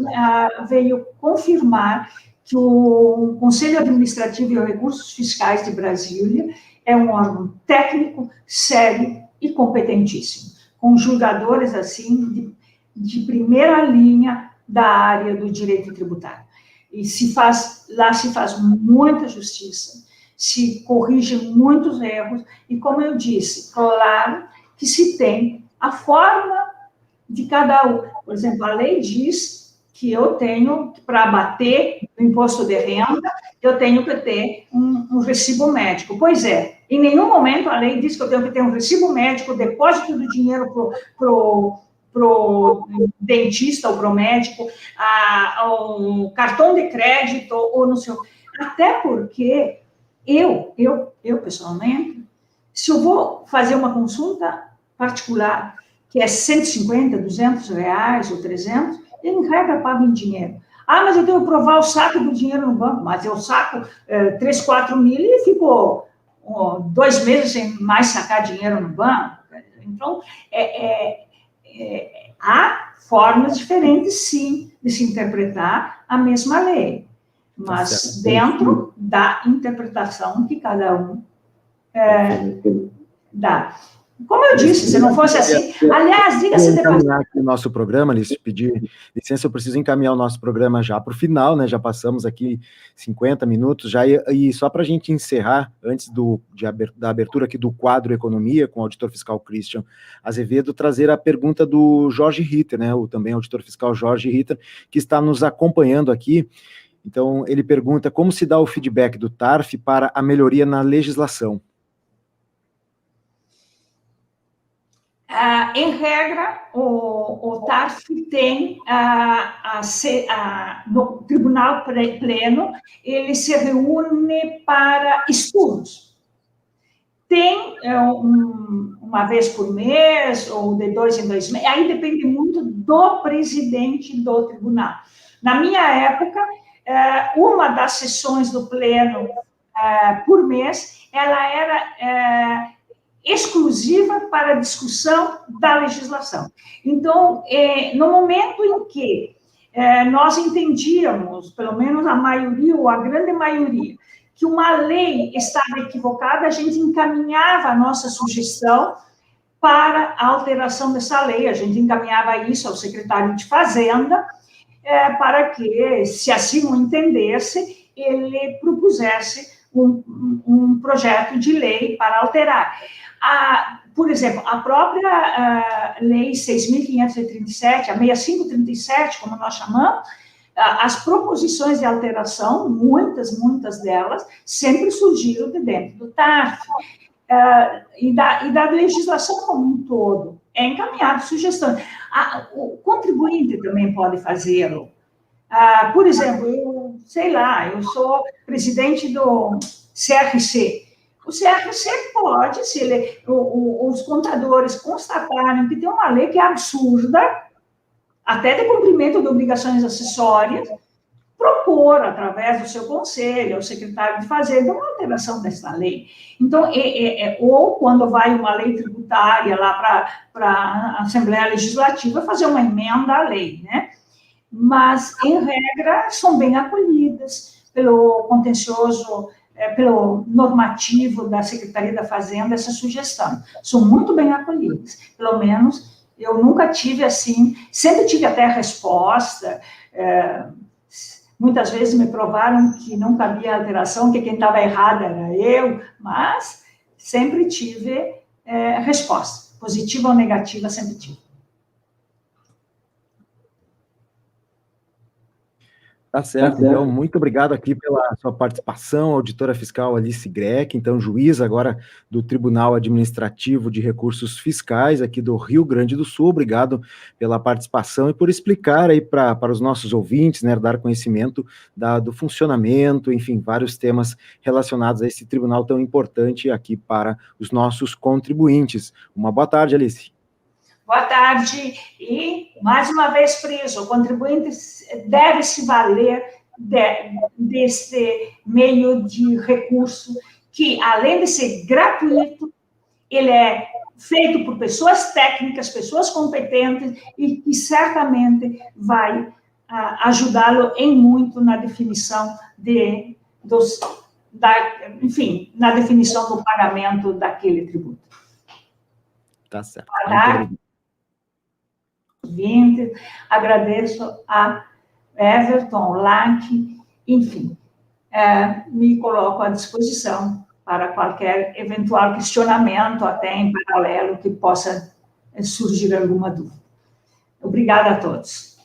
veio confirmar que o Conselho Administrativo e Recursos Fiscais de Brasília é um órgão técnico, sério e competentíssimo, com julgadores, assim, de primeira linha da área do direito tributário. E lá se faz muita justiça, se corrige muitos erros, e, como eu disse, claro que se tem a forma de cada um. Por exemplo, a lei diz que eu tenho, para abater o imposto de renda, eu tenho que ter um recibo médico. Pois é, em nenhum momento a lei diz que eu tenho que ter um recibo médico, depósito do dinheiro pro dentista ou pro médico, o cartão de crédito, ou não sei. Até porque eu pessoalmente, se eu vou fazer uma consulta particular, que é 150, 200 reais ou 300, eu, em regra, pago em dinheiro. Mas eu tenho que provar o saco do dinheiro no banco, mas eu saco 3, 4 mil e fico 2 meses sem mais sacar dinheiro no banco. Então, há formas diferentes, sim, de se interpretar a mesma lei, mas dentro da interpretação que cada um dá. Como eu disse, se não fosse assim... Aliás, diga-se de encaminhar aqui o nosso programa, Alice, pedir licença, eu preciso encaminhar o nosso programa já para o final, né? Já passamos aqui 50 minutos, já, e só para a gente encerrar, antes da abertura aqui do quadro Economia, com o auditor fiscal Christian Azevedo, trazer a pergunta do Jorge Ritter, né? O também auditor fiscal Jorge Ritter, que está nos acompanhando aqui. Então, ele pergunta como se dá o feedback do TARF para a melhoria na legislação. Em regra, o TARF tem, no Tribunal Pleno, ele se reúne para estudos. Tem uma vez por mês, ou de 2 em 2 meses, aí depende muito do presidente do tribunal. Na minha época, uma das sessões do Pleno por mês, ela era exclusiva para a discussão da legislação. Então, no momento em que nós entendíamos, pelo menos a maioria, ou a grande maioria, que uma lei estava equivocada, a gente encaminhava a nossa sugestão para a alteração dessa lei, a gente encaminhava isso ao secretário de Fazenda, para que, se assim o entendesse, ele propusesse um projeto de lei para alterar. Por exemplo, a própria Lei 6.537, a 6537, como nós chamamos, as proposições de alteração, muitas delas, sempre surgiram de dentro do TARF, e da legislação como um todo. É encaminhado sugestões. O contribuinte também pode fazê-lo. Por exemplo, eu sou presidente do CRC. O CRC pode, se os contadores constatarem que tem uma lei que é absurda, até de cumprimento de obrigações acessórias, propor, através do seu conselho, ao secretário de Fazenda, uma alteração dessa lei. Então, ou quando vai uma lei tributária lá para a Assembleia Legislativa, fazer uma emenda à lei, né? Mas, em regra, são bem acolhidas pelo contencioso, pelo normativo da Secretaria da Fazenda, essa sugestão. São muito bem acolhidas. Pelo menos, eu nunca tive assim, sempre tive até a resposta, muitas vezes me provaram que não cabia alteração, que quem estava errado era eu, mas sempre tive resposta, positiva ou negativa, sempre tive. Tá certo, então, muito obrigado aqui pela sua participação, auditora fiscal Alice Grech, então, juíza agora do Tribunal Administrativo de Recursos Fiscais aqui do Rio Grande do Sul, obrigado pela participação e por explicar aí para os nossos ouvintes, né, dar conhecimento do funcionamento, enfim, vários temas relacionados a esse tribunal tão importante aqui para os nossos contribuintes. Uma boa tarde, Alice. Boa tarde, e, mais uma vez friso, o contribuinte deve se valer desse meio de recurso que, além de ser gratuito, ele é feito por pessoas técnicas, pessoas competentes, e que certamente vai ajudá-lo em muito na definição na definição do pagamento daquele tributo. Tá certo. Agradeço a Everton, Lac, enfim, me coloco à disposição para qualquer eventual questionamento, até em paralelo, que possa surgir alguma dúvida. Obrigada a todos.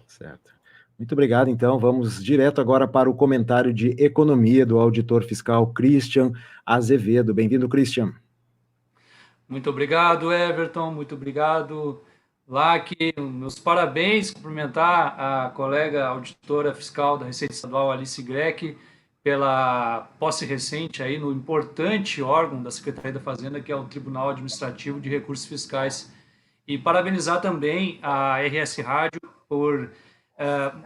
Certo. Muito obrigado, então, vamos direto agora para o comentário de economia do auditor fiscal Christian Azevedo. Bem-vindo, Christian. Muito obrigado, Everton, muito obrigado, Lac, meus parabéns, cumprimentar a colega auditora fiscal da Receita Estadual, Alice Grech, pela posse recente aí no importante órgão da Secretaria da Fazenda, que é o Tribunal Administrativo de Recursos Fiscais. E parabenizar também a RS Rádio por,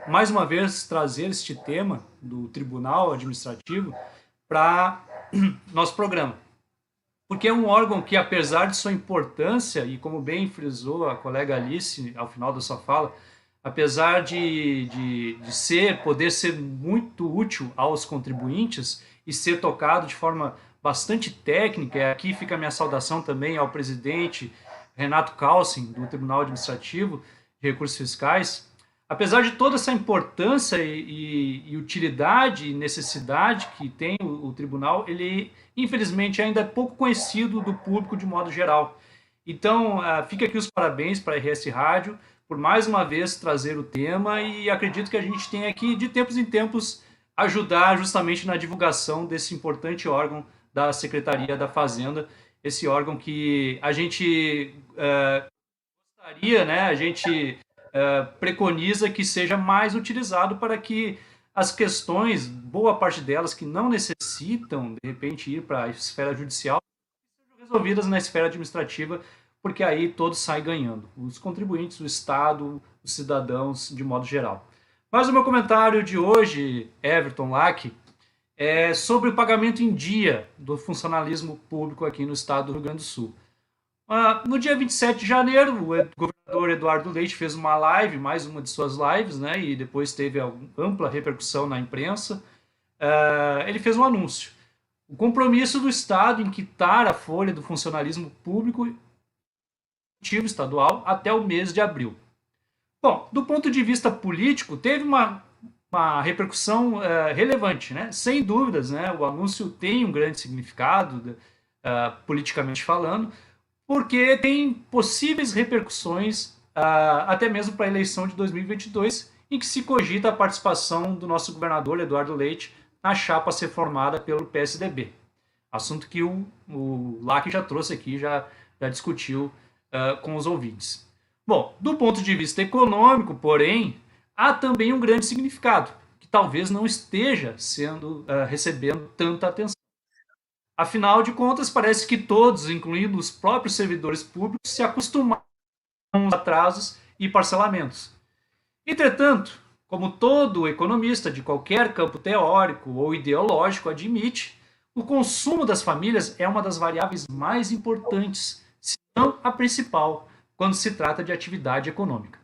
mais uma vez, trazer este tema do Tribunal Administrativo para nosso programa. Porque é um órgão que, apesar de sua importância, e como bem frisou a colega Alice ao final da sua fala, apesar de poder ser muito útil aos contribuintes e ser tocado de forma bastante técnica. Aqui fica a minha saudação também ao presidente Renato Calcin, do Tribunal Administrativo de Recursos Fiscais. Apesar de toda essa importância e utilidade e necessidade que tem o tribunal, ele, infelizmente, ainda é pouco conhecido do público de modo geral. Então, fica aqui os parabéns para a RS Rádio por mais uma vez trazer o tema, e acredito que a gente tem aqui, de tempos em tempos, ajudar justamente na divulgação desse importante órgão da Secretaria da Fazenda, esse órgão que a gente gostaria, né, a gente preconiza que seja mais utilizado para que as questões, boa parte delas que não necessitam, de repente, ir para a esfera judicial, sejam resolvidas na esfera administrativa, porque aí todos saem ganhando, os contribuintes, o Estado, os cidadãos, de modo geral. Mas o meu comentário de hoje, Everton Lack, é sobre o pagamento em dia do funcionalismo público aqui no estado do Rio Grande do Sul. No dia 27 de janeiro, o governador Eduardo Leite fez uma live, mais uma de suas lives, né, e depois teve ampla repercussão na imprensa. Ele fez um anúncio. O compromisso do Estado em quitar a folha do funcionalismo público estadual até o mês de abril. Bom, do ponto de vista político, teve uma repercussão relevante, né? Sem dúvidas, né? O anúncio tem um grande significado, politicamente falando, porque tem possíveis repercussões até mesmo para a eleição de 2022, em que se cogita a participação do nosso governador Eduardo Leite na chapa a ser formada pelo PSDB. Assunto que o Lack já trouxe aqui, já discutiu com os ouvintes. Bom, do ponto de vista econômico, porém, há também um grande significado, que talvez não esteja recebendo tanta atenção. Afinal de contas, parece que todos, incluindo os próprios servidores públicos, se acostumaram com os atrasos e parcelamentos. Entretanto, como todo economista de qualquer campo teórico ou ideológico admite, o consumo das famílias é uma das variáveis mais importantes, se não a principal, quando se trata de atividade econômica.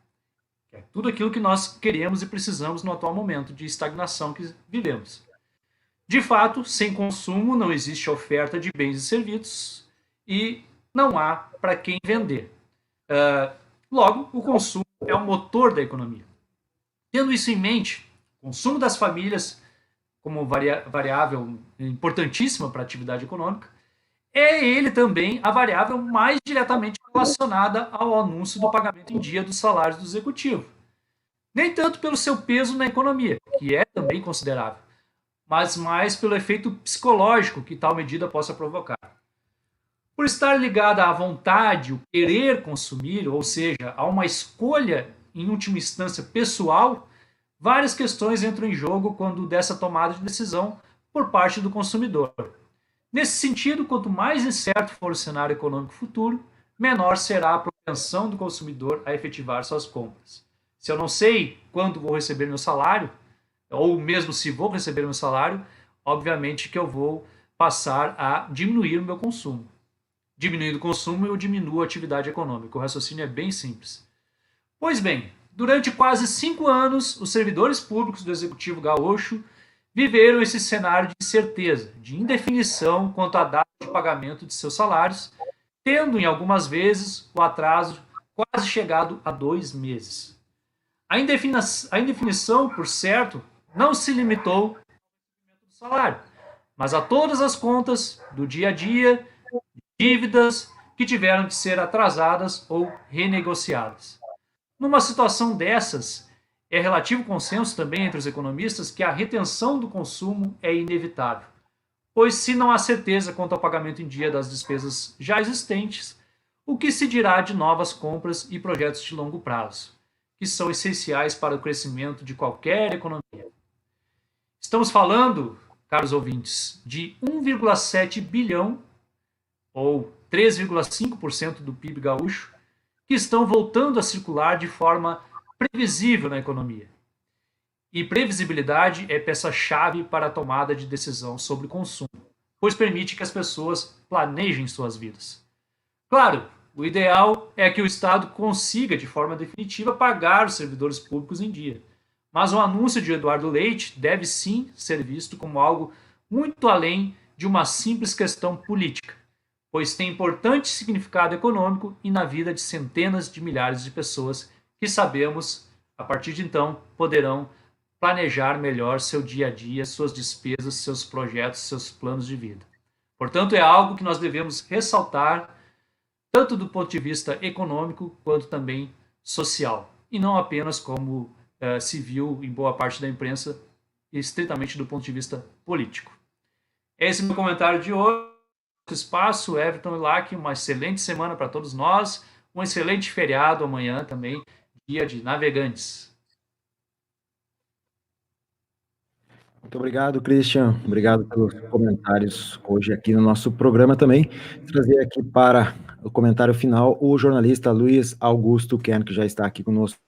É tudo aquilo que nós queremos e precisamos no atual momento de estagnação que vivemos. De fato, sem consumo não existe oferta de bens e serviços e não há para quem vender. Logo, o consumo é o motor da economia. Tendo isso em mente, o consumo das famílias, como variável importantíssima para a atividade econômica, é ele também a variável mais diretamente relacionada ao anúncio do pagamento em dia dos salários do executivo. Nem tanto pelo seu peso na economia, que é também considerável, mas mais pelo efeito psicológico que tal medida possa provocar. Por estar ligada à vontade, o querer consumir, ou seja, a uma escolha, em última instância, pessoal, várias questões entram em jogo quando dessa tomada de decisão por parte do consumidor. Nesse sentido, quanto mais incerto for o cenário econômico futuro, menor será a propensão do consumidor a efetivar suas compras. Se eu não sei quando vou receber meu salário, ou mesmo se vou receber meu salário, obviamente que eu vou passar a diminuir o meu consumo. Diminuindo o consumo, eu diminuo a atividade econômica. O raciocínio é bem simples. Pois bem, durante quase 5 anos, os servidores públicos do Executivo Gaúcho viveram esse cenário de incerteza, de indefinição quanto à data de pagamento de seus salários, tendo, em algumas vezes, o atraso quase chegado a 2 meses. A indefinição, por certo, não se limitou ao pagamento do salário, mas a todas as contas do dia a dia, dívidas que tiveram de ser atrasadas ou renegociadas. Numa situação dessas, é relativo consenso também entre os economistas que a retenção do consumo é inevitável, pois se não há certeza quanto ao pagamento em dia das despesas já existentes, o que se dirá de novas compras e projetos de longo prazo, que são essenciais para o crescimento de qualquer economia. Estamos falando, caros ouvintes, de 1,7 bilhão, ou 3,5% do PIB gaúcho, que estão voltando a circular de forma previsível na economia. E previsibilidade é peça-chave para a tomada de decisão sobre consumo, pois permite que as pessoas planejem suas vidas. Claro, o ideal é que o Estado consiga, de forma definitiva, pagar os servidores públicos em dia. Mas o anúncio de Eduardo Leite deve sim ser visto como algo muito além de uma simples questão política, pois tem importante significado econômico e na vida de centenas de milhares de pessoas que sabemos, a partir de então, poderão planejar melhor seu dia a dia, suas despesas, seus projetos, seus planos de vida. Portanto, é algo que nós devemos ressaltar, tanto do ponto de vista econômico quanto também social, e não apenas como se viu em boa parte da imprensa, estritamente do ponto de vista político. Esse é o meu comentário de hoje. Espaço, Everton e Lac, uma excelente semana para todos nós, um excelente feriado amanhã também, dia de navegantes. Muito obrigado, Christian. Obrigado pelos comentários hoje aqui no nosso programa também. Trazer aqui para o comentário final o jornalista Luiz Augusto Kern, que já está aqui conosco.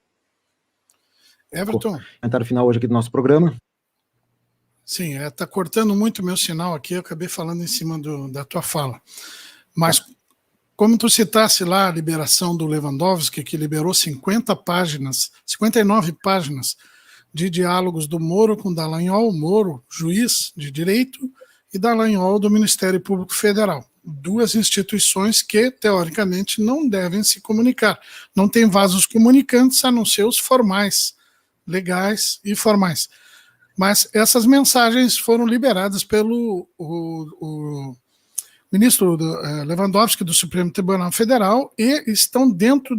Everton. Comentário final hoje aqui do nosso programa. Sim, está cortando muito o meu sinal aqui, eu acabei falando em cima da tua fala. Mas, como tu citasse lá a liberação do Lewandowski, que liberou 59 páginas de diálogos do Moro com Dallagnol, Moro, juiz de direito, e Dallagnol do Ministério Público Federal. Duas instituições que, teoricamente, não devem se comunicar. Não tem vasos comunicantes, a não ser os formais, legais e formais. Mas essas mensagens foram liberadas pelo o ministro Lewandowski do Supremo Tribunal Federal e estão dentro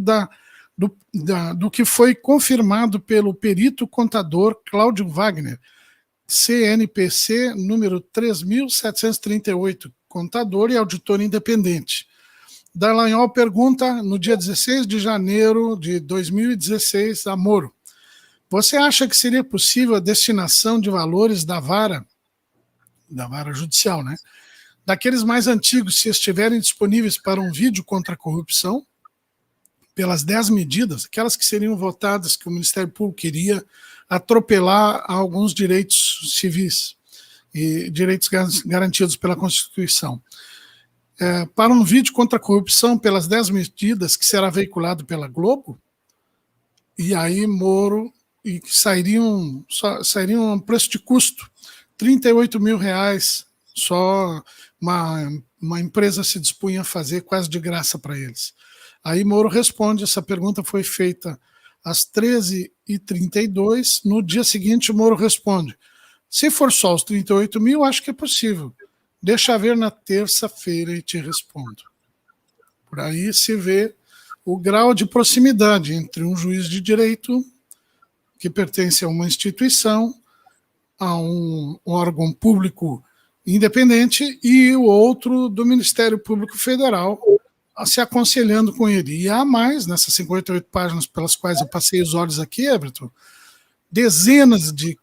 do que foi confirmado pelo perito contador Cláudio Wagner, CNPC número 3.738, contador e auditor independente. Dallagnol pergunta, no dia 16 de janeiro de 2016, a Moro: você acha que seria possível a destinação de valores da vara judicial, né, daqueles mais antigos, se estiverem disponíveis para um vídeo contra a corrupção, pelas 10 medidas, aquelas que seriam votadas, que o Ministério Público queria atropelar alguns direitos civis e direitos garantidos pela Constituição. Para um vídeo contra a corrupção, pelas 10 medidas, que será veiculado pela Globo, e aí Moro... e que sairiam a preço de custo, R$38 mil, só uma empresa se dispunha a fazer quase de graça para eles. Aí Moro responde, essa pergunta foi feita às 13h32, no dia seguinte Moro responde: se for só os 38 mil, acho que é possível, deixa ver na terça-feira e te respondo. Por aí se vê o grau de proximidade entre um juiz de direito que pertence a uma instituição, a um órgão público independente, e o outro do Ministério Público Federal, se aconselhando com ele. E há mais, nessas 58 páginas pelas quais eu passei os olhos aqui, Everton, dezenas de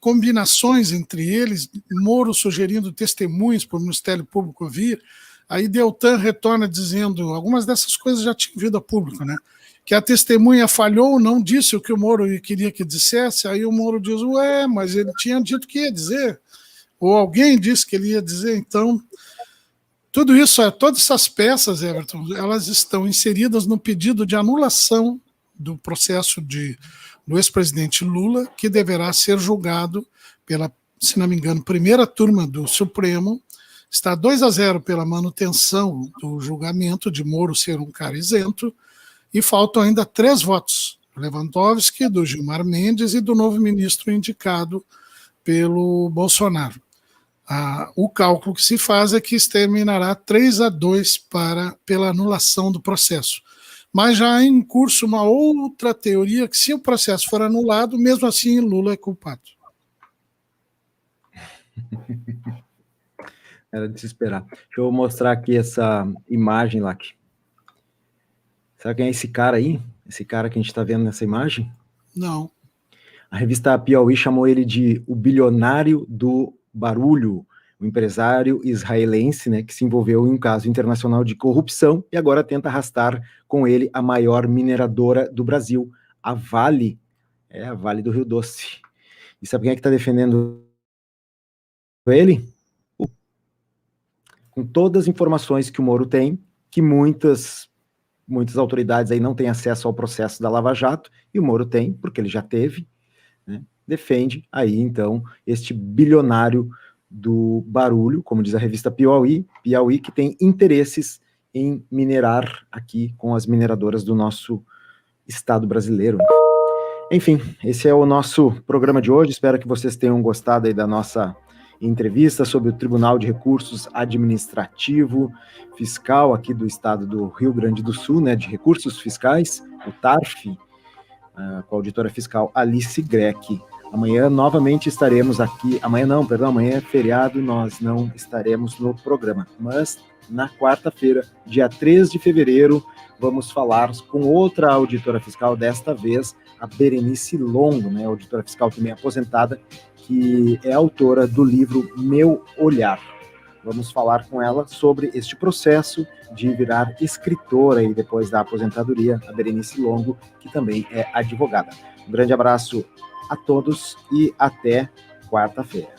combinações entre eles, Moro sugerindo testemunhas para o Ministério Público vir, aí Deltan retorna dizendo, algumas dessas coisas já tinham vindo a público, né? Que a testemunha falhou, não disse o que o Moro queria que dissesse, aí o Moro diz, mas ele tinha dito que ia dizer, ou alguém disse que ele ia dizer. Então, tudo isso, todas essas peças, Everton, elas estão inseridas no pedido de anulação do processo do ex-presidente Lula, que deverá ser julgado pela, se não me engano, primeira turma do Supremo. Está 2-0 pela manutenção do julgamento de Moro ser um cara isento, e faltam ainda 3 votos, do Lewandowski, do Gilmar Mendes e do novo ministro indicado pelo Bolsonaro. O cálculo que se faz é que terminará 3-2 pela anulação do processo. Mas já há em curso uma outra teoria que, se o processo for anulado, mesmo assim Lula é culpado. Era de se esperar. Deixa eu mostrar aqui essa imagem, Lac. Sabe quem é esse cara aí? Esse cara que a gente está vendo nessa imagem? Não. A revista Piauí chamou ele de o bilionário do barulho, um empresário israelense, né, que se envolveu em um caso internacional de corrupção e agora tenta arrastar com ele a maior mineradora do Brasil, a Vale, a Vale do Rio Doce. E sabe quem é que está defendendo ele? Com todas as informações que o Moro tem, que muitas autoridades aí não têm acesso ao processo da Lava Jato, e o Moro tem, porque ele já teve, né, defende aí, então, este bilionário do barulho, como diz a revista Piauí, que tem interesses em minerar aqui com as mineradoras do nosso estado brasileiro. Enfim, esse é o nosso programa de hoje. Espero que vocês tenham gostado aí da nossa entrevista sobre o Tribunal de Recursos Administrativo Fiscal aqui do estado do Rio Grande do Sul, né, de Recursos Fiscais, o TARF, com a auditora fiscal Alice Grech. Amanhã novamente estaremos aqui, amanhã é feriado, nós não estaremos no programa, mas na quarta-feira, dia 3 de fevereiro, vamos falar com outra auditora fiscal, desta vez a Berenice Longo, né, auditora fiscal também aposentada, que é autora do livro Meu Olhar. Vamos falar com ela sobre este processo de virar escritora e depois da aposentadoria, a Berenice Longo, que também é advogada. Um grande abraço a todos e até quarta-feira.